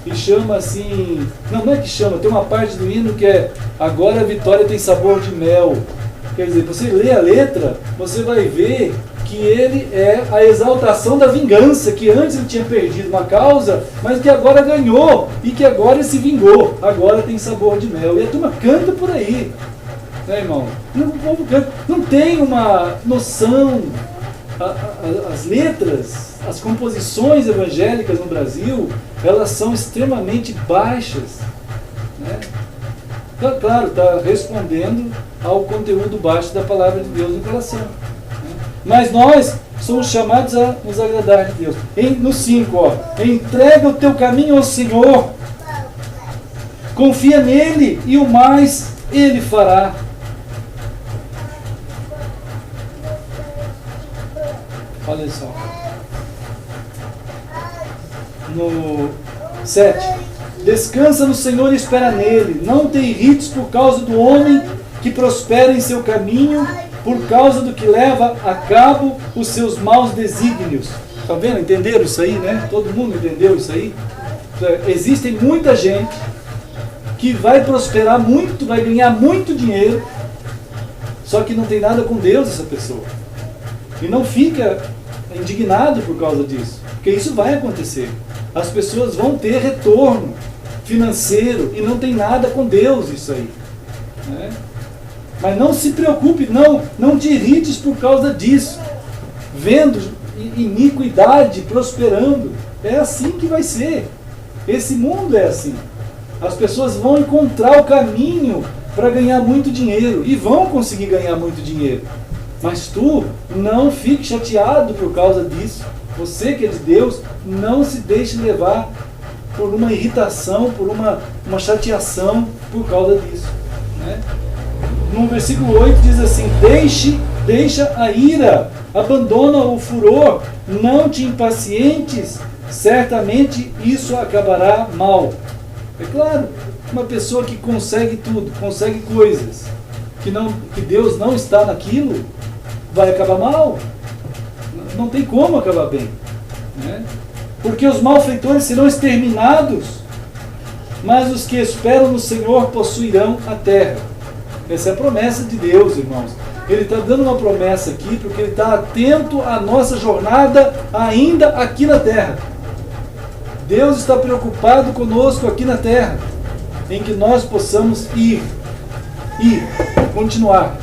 E chama assim... Não é que chama, tem uma parte do hino que é: agora a vitória tem sabor de mel. Quer dizer, você lê a letra, você vai ver que ele é a exaltação da vingança, que antes ele tinha perdido uma causa, mas que agora ganhou, e que agora ele se vingou, agora tem sabor de mel. E a turma canta por aí, né, irmão? O povo canta, não tem uma noção. As letras, as composições evangélicas no Brasil, elas são extremamente baixas, né? Claro, está respondendo ao conteúdo baixo da palavra de Deus no coração. Mas nós somos chamados a nos agradar de Deus. No 5, ó, entrega o teu caminho ao Senhor, confia nele e o mais ele fará. Olha só. No 7, descansa no Senhor e espera nele. Não te irrites por causa do homem que prospera em seu caminho, por causa do que leva a cabo os seus maus desígnios. Está vendo? Entenderam isso aí, né? Todo mundo entendeu isso aí? Existe muita gente que vai prosperar muito, vai ganhar muito dinheiro, só que não tem nada com Deus essa pessoa. E não fica indignado por causa disso, porque isso vai acontecer. As pessoas vão ter retorno financeiro e não tem nada com Deus isso aí, né? Mas não se preocupe, não te irrites por causa disso. Vendo iniquidade prosperando, é assim que vai ser. Esse mundo é assim. As pessoas vão encontrar o caminho para ganhar muito dinheiro, e vão conseguir ganhar muito dinheiro. Mas tu não fique chateado por causa disso. Você que é de Deus, não se deixe levar por uma irritação, por uma chateação por causa disso, né? No versículo 8 diz assim: deixa a ira, abandona o furor, não te impacientes, certamente isso acabará mal. É claro, uma pessoa que consegue tudo, consegue coisas, que Deus não está naquilo, vai acabar mal. Não tem como acabar bem, né? Porque os malfeitores serão exterminados, mas os que esperam no Senhor possuirão a terra. Essa é a promessa de Deus, irmãos. Ele está dando uma promessa aqui, porque Ele está atento à nossa jornada ainda aqui na terra. Deus está preocupado conosco aqui na terra, em que nós possamos ir, continuar.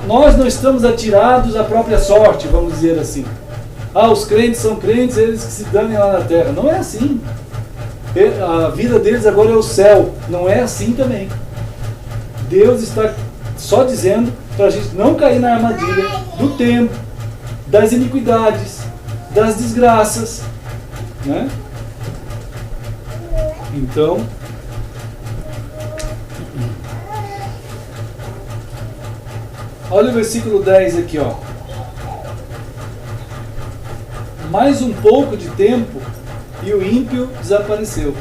Nós não estamos atirados à própria sorte, vamos dizer assim. os crentes são crentes, eles que se danem lá na terra. Não é assim. A vida deles agora é o céu. Não é assim também. Deus está só dizendo para a gente não cair na armadilha do tempo, das iniquidades, das desgraças, né? Então, olha o versículo 10 aqui, ó. Mais um pouco de tempo e o ímpio desapareceu.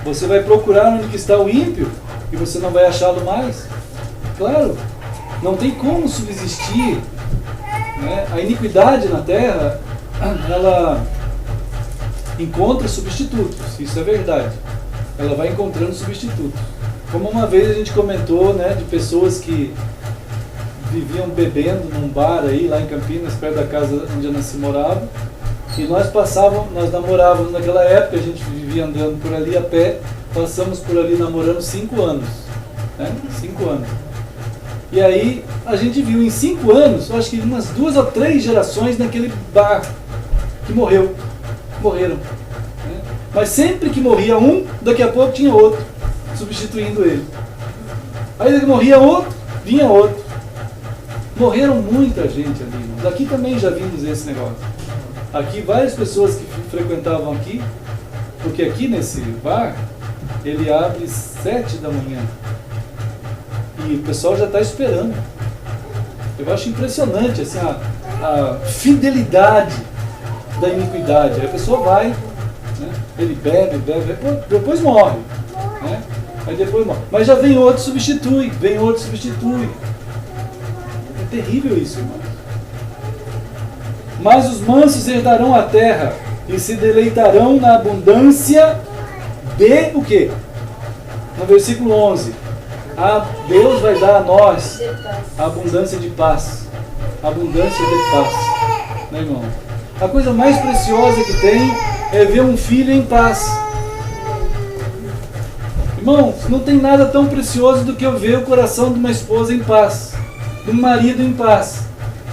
Você vai procurar onde que está o ímpio e você não vai achá-lo mais. Claro, não tem como subsistir, né? A iniquidade na terra, ela encontra substitutos, isso é verdade. Ela vai encontrando substitutos. Como uma vez a gente comentou, né, de pessoas que viviam bebendo num bar aí, lá em Campinas, perto da casa onde a Nancy morava. E nós namorávamos naquela época, a gente vivia andando por ali a pé, passamos por ali namorando 5 anos. Né? 5 anos. E aí a gente viu em 5 anos, eu acho que umas 2 ou 3 gerações naquele bar que morreram. Né? Mas sempre que morria um, daqui a pouco tinha outro, substituindo ele. Aí ele morria outro, vinha outro. Morreram muita gente ali. Daqui também já vimos esse negócio. Aqui várias pessoas que frequentavam aqui, porque aqui nesse bar, ele abre 7 da manhã. E o pessoal já está esperando. Eu acho impressionante assim, a fidelidade da iniquidade. Aí a pessoa vai, né? Ele bebe, depois morre. Né? Aí depois morre. Mas já vem outro substitui, É terrível isso, irmão. Mas os mansos herdarão a terra e se deleitarão na abundância de o quê? No versículo 11. Deus vai dar a nós a abundância de paz. Abundância de paz. Né, irmão? A coisa mais preciosa que tem é ver um filho em paz. Irmão, não tem nada tão precioso do que eu ver o coração de uma esposa em paz, de um marido em paz,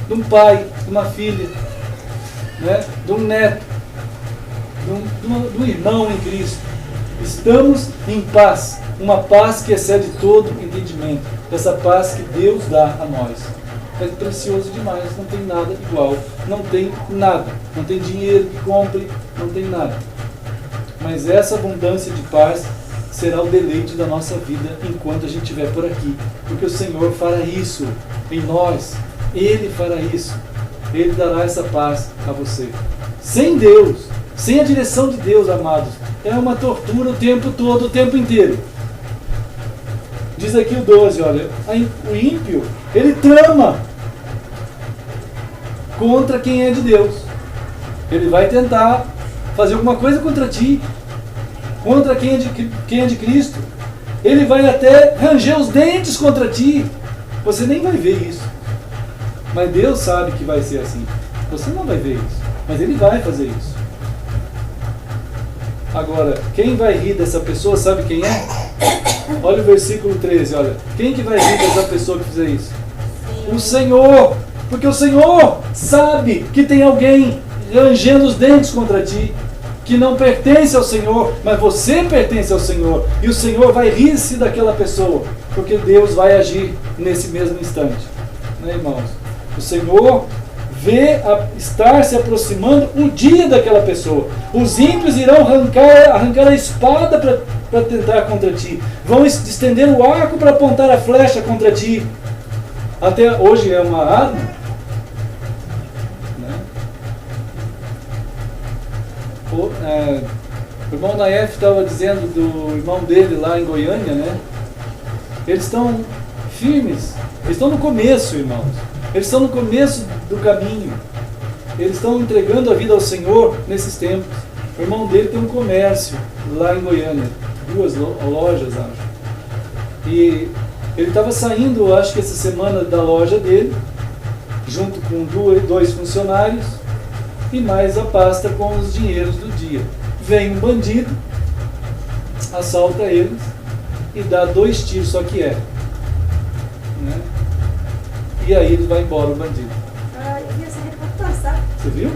de um pai, de uma filha, né? De um neto, de um irmão em Cristo. Estamos em paz, uma paz que excede todo entendimento, essa paz que Deus dá a nós. É precioso demais, não tem nada igual, não tem nada, não tem dinheiro que compre, não tem nada. Mas essa abundância de paz será o deleite da nossa vida enquanto a gente estiver por aqui, porque o Senhor fará isso em nós, Ele fará isso, Ele dará essa paz a você. Sem Deus, sem a direção de Deus, amados, é uma tortura o tempo todo, o tempo inteiro. Diz aqui o 12, olha, o ímpio, ele trama contra quem é de Deus. Ele vai tentar fazer alguma coisa contra ti, contra quem é de Cristo. Ele vai até ranger os dentes contra ti. Você nem vai ver isso. Mas Deus sabe que vai ser assim. Você não vai ver isso, mas Ele vai fazer isso. Agora, quem vai rir dessa pessoa, sabe quem é? Olha o versículo 13, olha. Quem que vai rir dessa pessoa que fizer isso? O Senhor. Porque o Senhor sabe que tem alguém rangendo os dentes contra ti, que não pertence ao Senhor, mas você pertence ao Senhor. E o Senhor vai rir-se daquela pessoa, porque Deus vai agir nesse mesmo instante. Né, irmãos? O Senhor vê estar se aproximando o dia daquela pessoa. Os ímpios irão arrancar a espada para tentar contra ti. Vão estender o arco para apontar a flecha contra ti. Até hoje é uma arma. Né? O irmão Naef estava dizendo do irmão dele lá em Goiânia, né? Eles estão firmes. Eles estão no começo, irmãos. Eles estão no começo do caminho. Eles estão entregando a vida ao Senhor nesses tempos. O irmão dele tem um comércio lá em Goiânia. 2 lojas, acho. E ele estava saindo, acho que essa semana, da loja dele, junto com 2 funcionários e mais a pasta com os dinheiros do dia. Vem um bandido, assalta eles e dá 2 tiros, só que é. Né? E aí ele vai embora, o bandido. E essa passar. Você viu?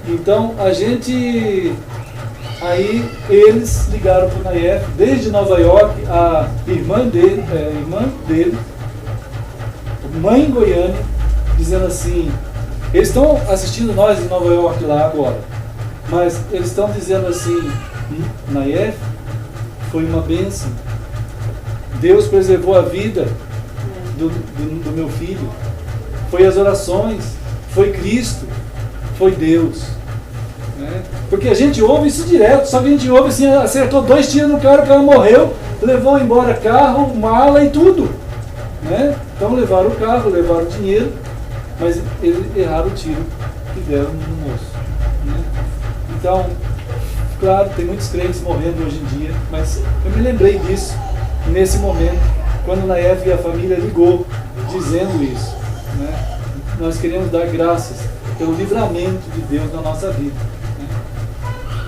Então a gente. Aí eles ligaram para o Nayef, desde Nova York, a irmã dele, mãe em Goiânia, dizendo assim, eles estão assistindo nós em Nova York lá agora, mas eles estão dizendo assim, Nayef, foi uma bênção, Deus preservou a vida do meu filho, foi as orações, foi Cristo, foi Deus. Né? Porque a gente ouve isso direto, só que a gente ouve assim, acertou 2 tiros no cara, o cara morreu, levou embora carro, mala e tudo. Né? Então levaram o carro, levaram o dinheiro, mas eles erraram o tiro que deram no moço. Né? Então, claro, tem muitos crentes morrendo hoje em dia, mas eu me lembrei disso nesse momento, quando Nayef e a família ligou, dizendo isso. Né? Nós queremos dar graças pelo livramento de Deus na nossa vida. Né?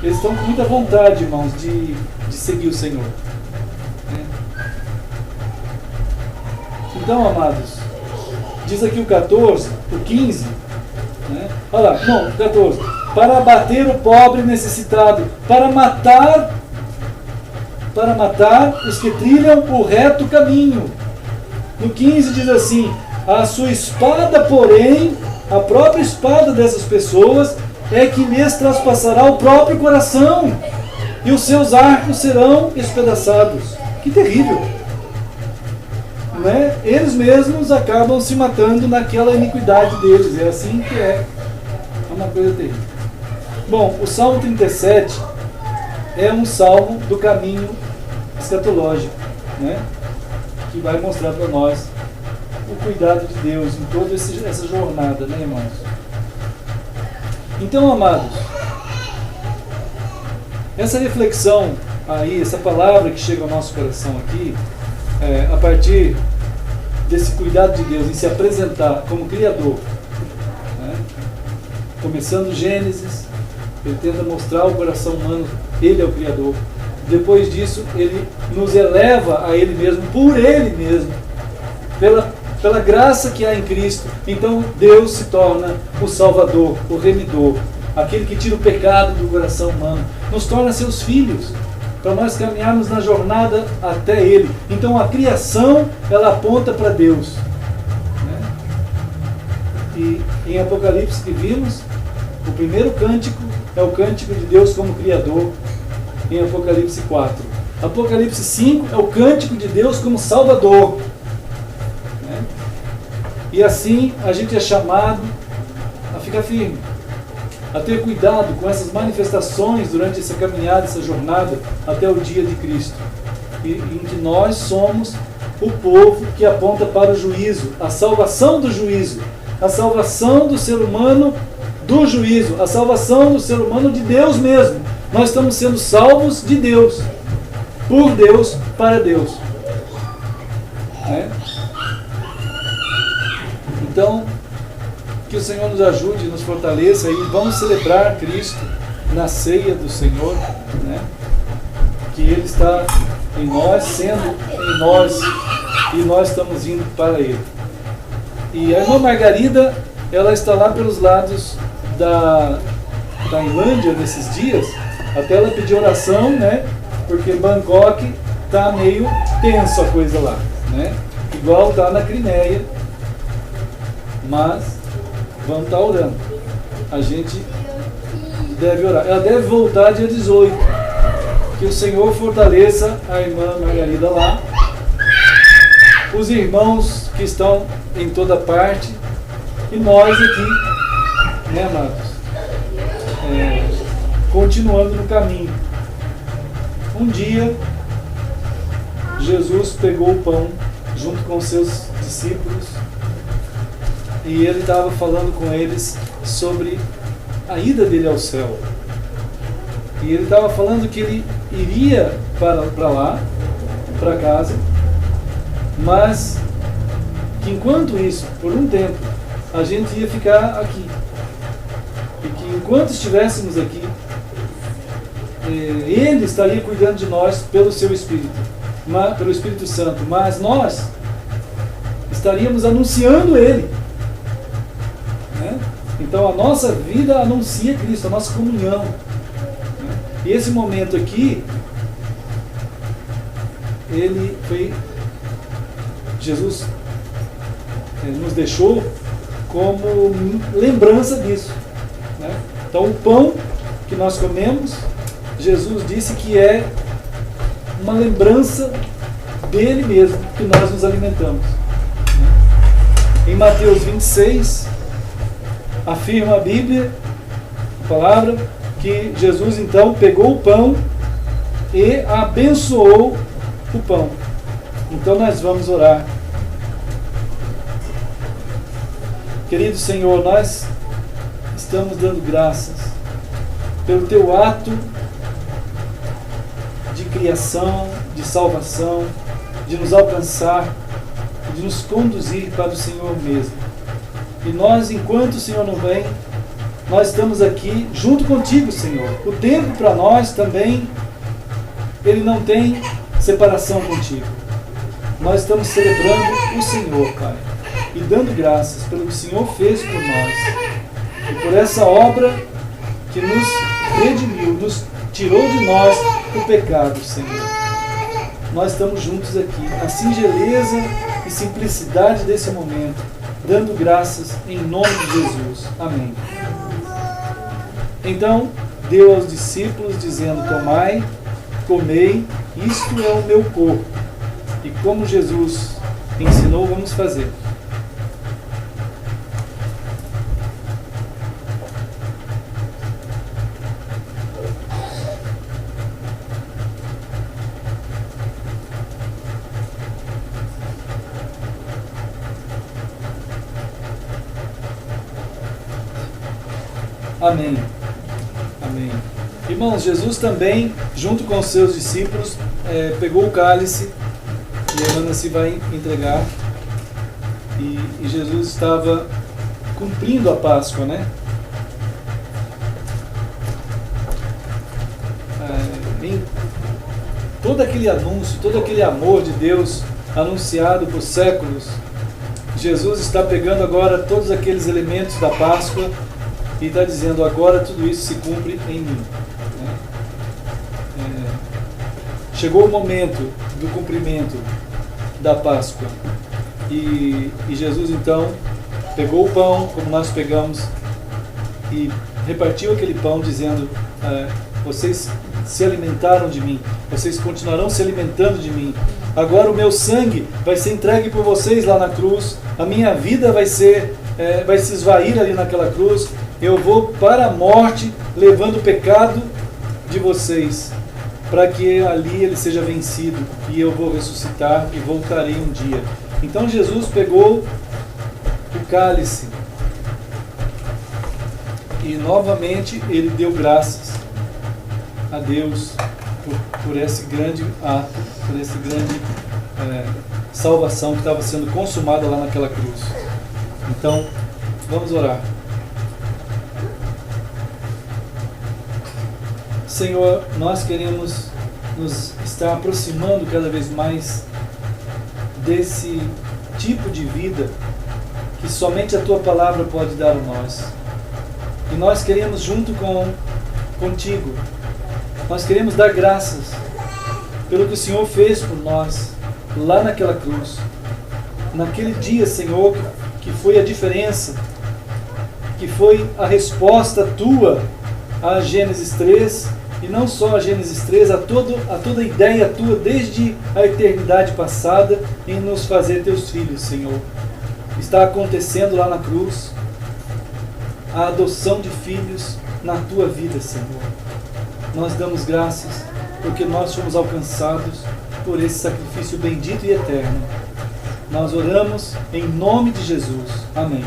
Eles estão com muita vontade, irmãos, de seguir o Senhor. Né? Então, amados, diz aqui o 14, o 15, né? Olha lá, não, 14. Para abater o pobre necessitado, para matar os que trilham o reto caminho. No 15 diz assim, a sua espada, porém, a própria espada dessas pessoas, é que lhes traspassará o próprio coração, e os seus arcos serão espedaçados. Que terrível! Né? Eles mesmos acabam se matando naquela iniquidade deles. É assim que é. É uma coisa terrível. Bom, o Salmo 37 é um salmo do caminho escatológico, né? Que vai mostrar para nós o cuidado de Deus em toda essa jornada, né, irmãos? Então, amados, essa reflexão aí, essa palavra que chega ao nosso coração aqui, a partir desse cuidado de Deus em se apresentar como Criador, né? Começando Gênesis, ele tenta mostrar o coração humano, ele é o Criador. Depois disso, ele nos eleva a ele mesmo, por ele mesmo, pela graça que há em Cristo. Então Deus se torna o Salvador, o Remidor, aquele que tira o pecado do coração humano, nos torna seus filhos, para nós caminharmos na jornada até Ele. Então a criação, ela aponta para Deus. Né? E em Apocalipse que vimos, o primeiro cântico é o cântico de Deus como Criador, em Apocalipse 4. Apocalipse 5 é o cântico de Deus como Salvador. Né? E assim a gente é chamado a ficar firme, a ter cuidado com essas manifestações durante essa caminhada, essa jornada até o dia de Cristo, em que nós somos o povo que aponta para o juízo, a salvação do juízo, a salvação do ser humano do juízo, a salvação do ser humano de Deus mesmo. Nós estamos sendo salvos de Deus, por Deus, para Deus. Né? Então, que o Senhor nos ajude, nos fortaleça e vamos celebrar Cristo na ceia do Senhor, né? Que Ele está em nós, sendo em nós, e nós estamos indo para Ele. E a irmã Margarida, ela está lá pelos lados da Tailândia nesses dias, até ela pediu oração, né? Porque Bangkok está meio tenso a coisa lá, né? Igual está na Crimeia, mas vamos estar orando. A gente deve orar. Ela deve voltar dia 18. Que o Senhor fortaleça a irmã Margarida lá. Os irmãos que estão em toda parte. E nós aqui, né, amados? Continuando no caminho. Um dia, Jesus pegou o pão junto com os seus discípulos. E ele estava falando com eles sobre a ida dele ao céu. E ele estava falando que ele iria para lá, para casa, mas que enquanto isso, por um tempo, a gente ia ficar aqui. E que enquanto estivéssemos aqui, ele estaria cuidando de nós pelo seu Espírito, pelo Espírito Santo, mas nós estaríamos anunciando ele. Então a nossa vida anuncia Cristo, a nossa comunhão. E esse momento aqui, Jesus nos deixou como lembrança disso, né? Então o pão que nós comemos, Jesus disse que é uma lembrança dele mesmo, que nós nos alimentamos. Em Mateus 26, afirma a Bíblia, a palavra, que Jesus então pegou o pão e abençoou o pão. Então nós vamos orar. Querido Senhor, nós estamos dando graças pelo teu ato de criação, de salvação, de nos alcançar, de nos conduzir para o Senhor mesmo. E nós, enquanto o Senhor não vem, nós estamos aqui junto contigo, Senhor. O tempo para nós também, ele não tem separação contigo. Nós estamos celebrando o Senhor, Pai, e dando graças pelo que o Senhor fez por nós e por essa obra que nos redimiu, nos tirou de nós o pecado, Senhor. Nós estamos juntos aqui, na singeleza e simplicidade desse momento, dando graças em nome de Jesus. Amém. Então, deu aos discípulos, dizendo: tomai, comei, isto é o meu corpo. E como Jesus ensinou, vamos fazer. Amém. Amém. Irmãos, Jesus também, junto com os seus discípulos, pegou o cálice, e a irmã se vai entregar, e Jesus estava cumprindo a Páscoa, né? Em todo aquele anúncio, todo aquele amor de Deus anunciado por séculos, Jesus está pegando agora todos aqueles elementos da Páscoa e está dizendo: agora tudo isso se cumpre em mim. Chegou o momento do cumprimento da Páscoa. E Jesus então pegou o pão, como nós pegamos, e repartiu aquele pão dizendo: vocês se alimentaram de mim, vocês continuarão se alimentando de mim. Agora o meu sangue vai ser entregue por vocês lá na cruz, a minha vida vai se esvair ali naquela cruz. Eu vou para a morte, levando o pecado de vocês, para que ali ele seja vencido, e eu vou ressuscitar e voltarei um dia. Então Jesus pegou o cálice e novamente ele deu graças a Deus por esse grande ato, por esse grande salvação que estava sendo consumada lá naquela cruz. Então, vamos orar. Senhor, nós queremos nos estar aproximando cada vez mais desse tipo de vida que somente a Tua Palavra pode dar a nós. E nós queremos, junto contigo, nós queremos dar graças pelo que o Senhor fez por nós lá naquela cruz. Naquele dia, Senhor, que foi a diferença, que foi a resposta Tua a Gênesis 3, e não só a Gênesis 3, a toda a ideia Tua desde a eternidade passada em nos fazer Teus filhos, Senhor. Está acontecendo lá na cruz a adoção de filhos na Tua vida, Senhor. Nós damos graças porque nós fomos alcançados por esse sacrifício bendito e eterno. Nós oramos em nome de Jesus. Amém.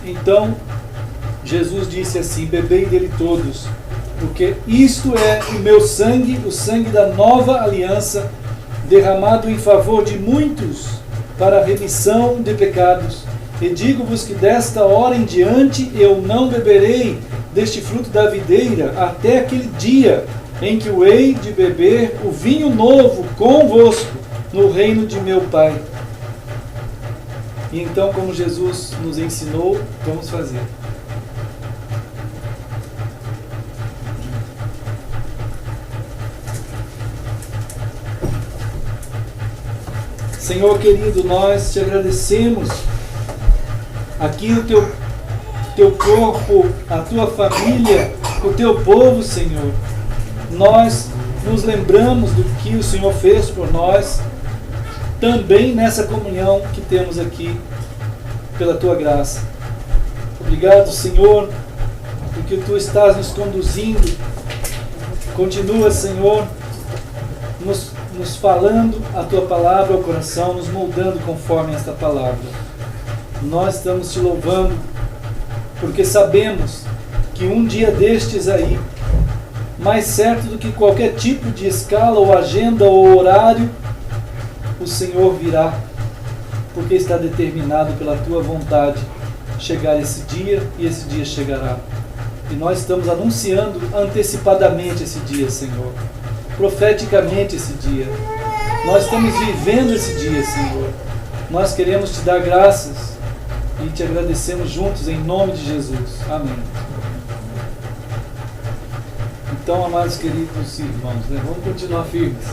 Então, Jesus disse assim: bebei dele todos, porque isto é o meu sangue, o sangue da nova aliança, derramado em favor de muitos para a remissão de pecados. E digo-vos que desta hora em diante eu não beberei deste fruto da videira até aquele dia em que o hei de beber o vinho novo convosco no reino de meu Pai. E então, como Jesus nos ensinou, vamos fazer. Senhor querido, nós te agradecemos aqui o teu corpo, a tua família, o teu povo, Senhor. Nós nos lembramos do que o Senhor fez por nós, também nessa comunhão que temos aqui, pela tua graça. Obrigado, Senhor, porque tu estás nos conduzindo. Continua, Senhor, nos falando a tua palavra ao coração, nos moldando conforme esta palavra. Nós estamos te louvando, porque sabemos que um dia destes aí, mais certo do que qualquer tipo de escala ou agenda ou horário, o Senhor virá, porque está determinado pela tua vontade chegar esse dia, e esse dia chegará. E nós estamos anunciando antecipadamente esse dia, Senhor, profeticamente esse dia. Nós estamos vivendo esse dia, Senhor. Nós queremos te dar graças e te agradecemos juntos em nome de Jesus. Amém. Então, amados queridos irmãos, vamos continuar firmes.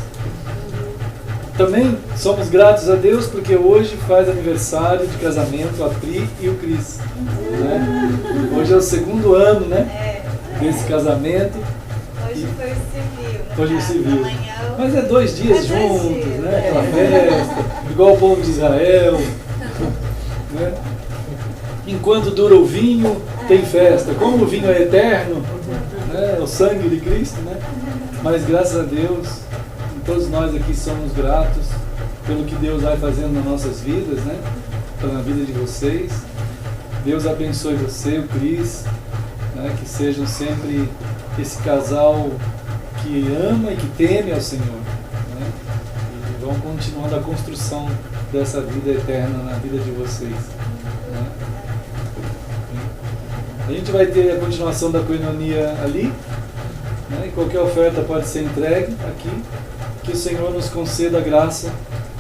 Também somos gratos a Deus porque hoje faz aniversário de casamento a Pri e o Cris. Né? Hoje é o 2º ano, né? Desse casamento. Hoje foi o civil. Hoje o civil. Amanhã... Mas é 2 dias juntos, né? Aquela festa, igual o povo de Israel. Né? Enquanto dura o vinho, tem festa. Como o vinho é eterno, né? O sangue de Cristo, né? Mas graças a Deus, todos nós aqui somos gratos pelo que Deus vai fazendo nas nossas vidas, né? Na vida de vocês. Deus abençoe você, o Cris, né? Que sejam sempre esse casal que ama e que teme ao Senhor, né? E vão continuando a construção dessa vida eterna na vida de vocês, né? A gente vai ter a continuação da coinonia ali, né? E qualquer oferta pode ser entregue aqui. Que o Senhor nos conceda a graça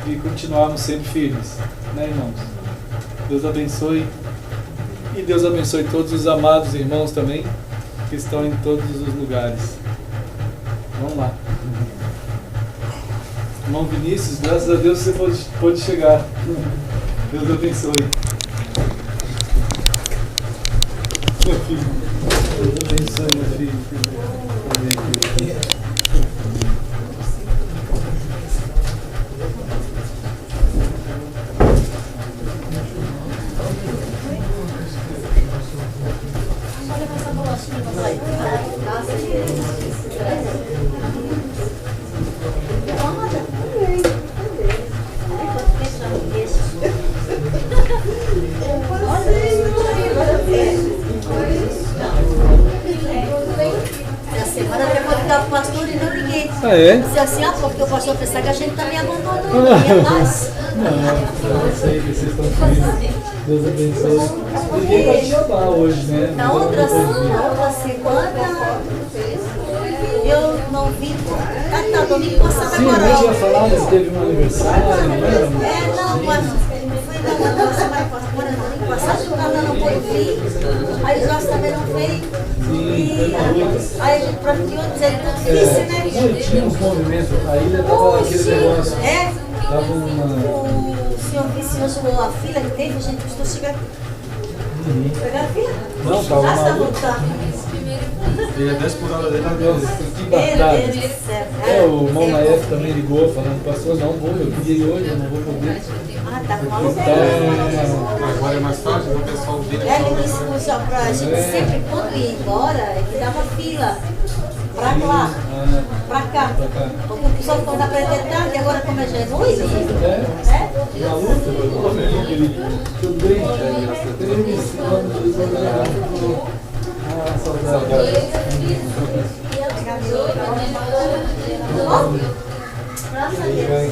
de continuarmos sempre firmes, né, irmãos? Deus abençoe. E Deus abençoe todos os amados irmãos também, que estão em todos os lugares. Vamos lá. Irmão Vinícius, graças a Deus você pode chegar. Deus abençoe. Meu filho. Deus abençoe, meu filho. Amém. Ah, é? Disse assim, porque o pastor pensava que a gente também abandonou, não ia mais. Não, eu sei que vocês estão felizes. Deus abençoe. Ninguém vai te chamar hoje, né? Na outra semana, eu não vim. Tá, domingo passado sim, agora. Sim, a gente ia falar, mas teve um aniversário, não era? Não, mas foi na semana passada, domingo passado, ela não pôde vir. Aí o Jorge também não veio. E aí a gente prometeu dizer que é difícil, né? Não, tinha uns movimentos, a ilha tava aquele negócio. É? Tava uma... O senhor vice hoje a fila que teve, a gente custou chegar aqui. Pegar a fila? Não, tava uma está luta. voltando. Ele é 10 por hora dele. Que Meu batata. Deus do céu. O irmão Naef também ligou, falando, pastor, não vou, eu queria ir hoje, eu não vou poder. Ah, tá com uma Então, Agora é mais fácil, o pessoal vira ele disse pra gente sempre, quando ia embora, ele dava fila. Pra lá, pra cá. Porque o pessoal ficou apresentando e agora como é já é noite, uma luta, tudo bem? Ele saudade. Graças a Deus.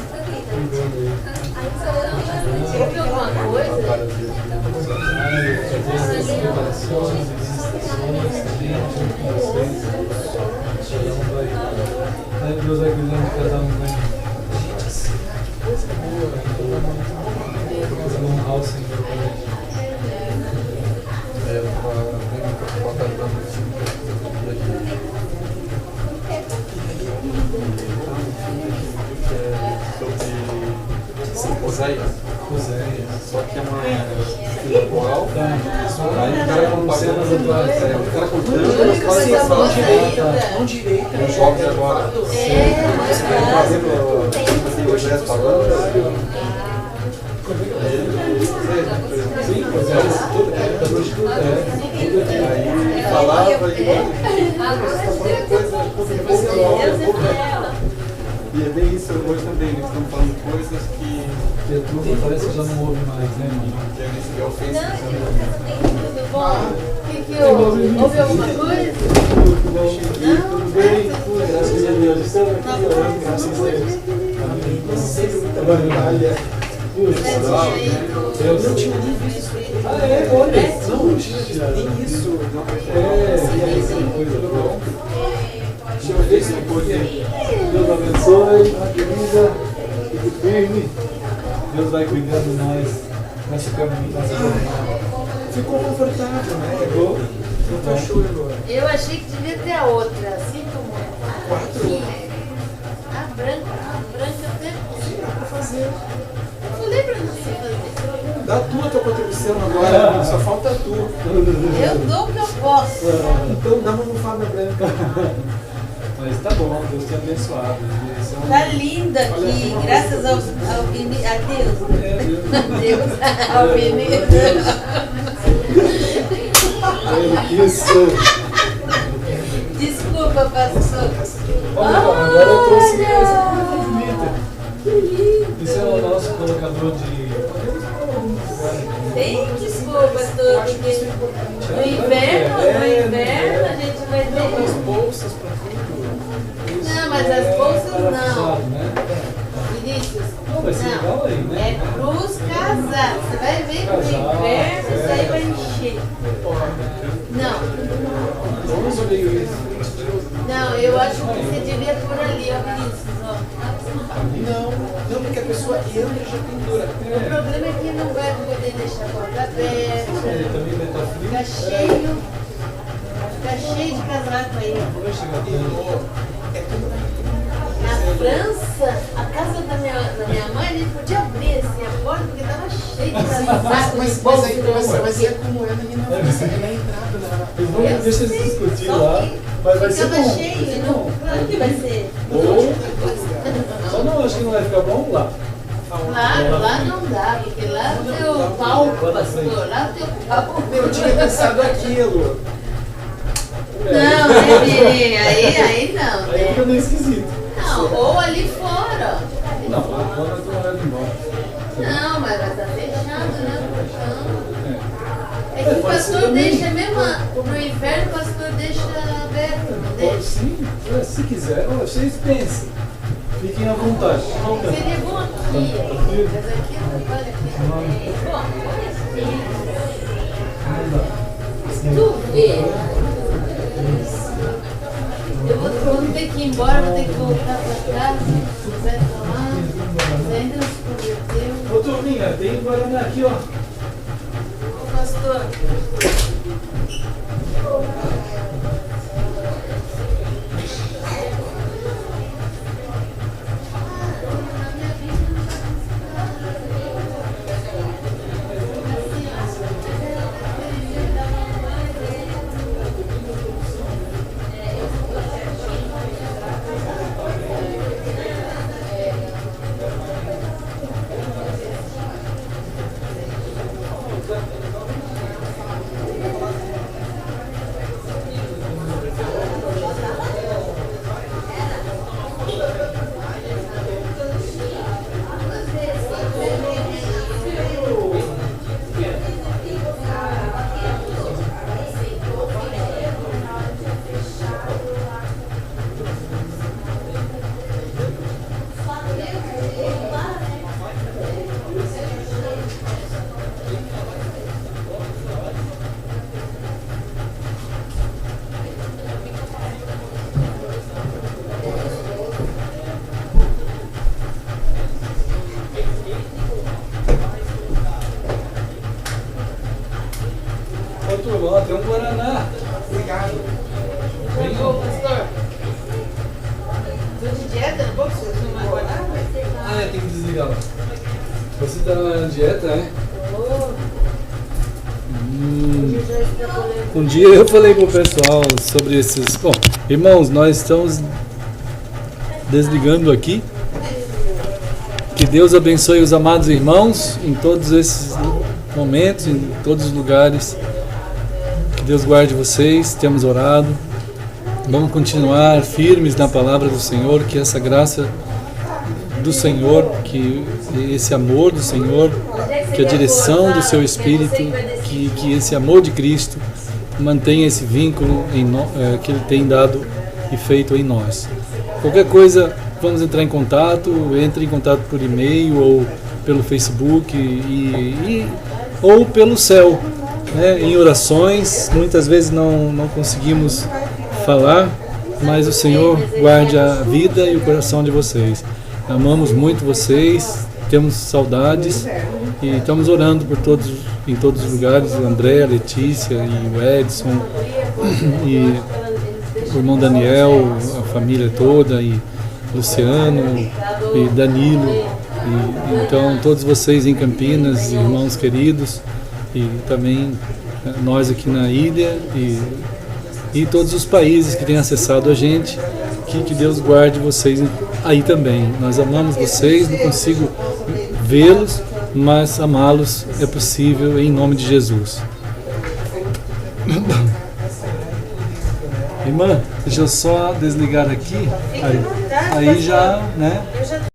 Deus vai cuidando de cada um, né? Vamos honrar o Senhor. Oséias. Só que é uma temporal. Aí o cara compara nas atuais. O cara contando as classificações Mão direita. dos jogos agora. Você vai fazer o Moisés falando. Sim, pois é. Aí falava e e é bem isso hoje também, eles estão falando coisas que E a turma parece que já não ouve mais, né, mano? a Elisabel fez. Tudo bom? O que houve? Houve alguma coisa? Tudo bem? Graças a Deus. Estamos aqui orando, graças a Deus. Sempre muita batalha. Eu não tinha nem visto isso. Ah, é? Olha. Não tinha visto nem isso. E aí, coisa boa. Deixa eu ver se eu vou ter. Deus abençoe, querida, fique firme. Deus vai cuidando de nós nesse caminho. Ficou confortável, né? Ficou? Não tá show agora. Eu achei que devia ter a outra, sinto muito. 4? A branca até. Dá pra fazer. Eu falei pra você fazer. Dá tua contribuição agora, só falta a tua. Eu dou o que eu posso. Então dá uma almofada branca. Mas tá bom, Deus te abençoado. Esse é um- Tá linda aqui, graças ao Vinícius. A Deus. Deus. Ao Vinícius. Isso. Desculpa, pastor. Olha, agora eu trouxe essa Olha! coisa bonita. Que lindo. Isso é o nosso colocador de. Tem desculpa, pastor, porque no inverno a gente vai ter. As bolsas pra tudo. Não, mas as bolsas não. Né? Vinícius, Não, vai ser legal aí, é né? pros casados. Você vai ver que no inverno isso aí vai encher. Não, Vamos olhar isso. não, eu acho que você devia por ali, ó, Vinícius, ó. Não, porque a pessoa entra e já pendura. O problema é que não vai poder deixar a porta aberta. Ele também vai estar frio. Fica cheio de casaco aí. Vai chegar tempo. Na França, a casa da minha mãe, a gente podia abrir assim a porta porque tava cheio de casaco. Mas é como é, menina, é na entrada da. Deixa eles discutir Só lá. que Mas vai ser ficava bom. cheio, não? Claro que vai ser. Ou. Só não, acho que não vai ficar bom lá. Claro, lá não dá, porque lá é o teu palco, pastor. Lá é o teu palco. Eu tinha pensado aquilo. Não, né, Vini? Aí não, Aí fica né? meio esquisito. Não, ou ali fora. Não, agora nós estamos olhando embora. Não, mas vai estar fechado, né? o portão. É. É que o Pode ser pastor também. deixa mesmo, no inverno o pastor deixa aberto, não Pode deixa? sim, se quiser. Olha, vocês pensem. Fiquem à vontade. Seria bom aqui, mas aqui não vale aqui. Bom, tu vê. Eu vou ter que ir embora, vou ter que voltar pra casa. Se quiser falar, você ainda não se converteu. Ô, turminha, tem Guaraná aqui, ó. Ô, pastor. Ô, turma, ó, tem um Guaraná. Obrigado. Ô, pastor. Tô de dieta, não vou precisar tomar guardar? Ah, tem que desligar lá. Você está na dieta, né? Um dia eu falei pro pessoal sobre esses... Bom, irmãos, nós estamos desligando aqui. Que Deus abençoe os amados irmãos em todos esses momentos, em todos os lugares. Que Deus guarde vocês. Temos orado. Vamos continuar firmes na palavra do Senhor. Que essa graça do Senhor, que esse amor do Senhor, que a direção do seu Espírito, que esse amor de Cristo mantenha esse vínculo que Ele tem dado e feito em nós. Qualquer coisa, vamos entrar em contato, entre em contato por e-mail ou pelo Facebook ou pelo céu, né? Em orações. Muitas vezes não conseguimos falar, mas o Senhor guarde a vida e o coração de vocês. Amamos muito vocês, temos saudades e estamos orando por todos, em todos os lugares, o André, a Letícia e o Edson e o irmão Daniel, a família toda, e Luciano e Danilo, então todos vocês em Campinas, irmãos queridos, e também nós aqui na ilha e todos os países que têm acessado a gente, que Deus guarde vocês aí também. Nós amamos vocês, não consigo vê-los, mas amá-los é possível em nome de Jesus. Irmã, deixa eu só desligar aqui, aí já, né?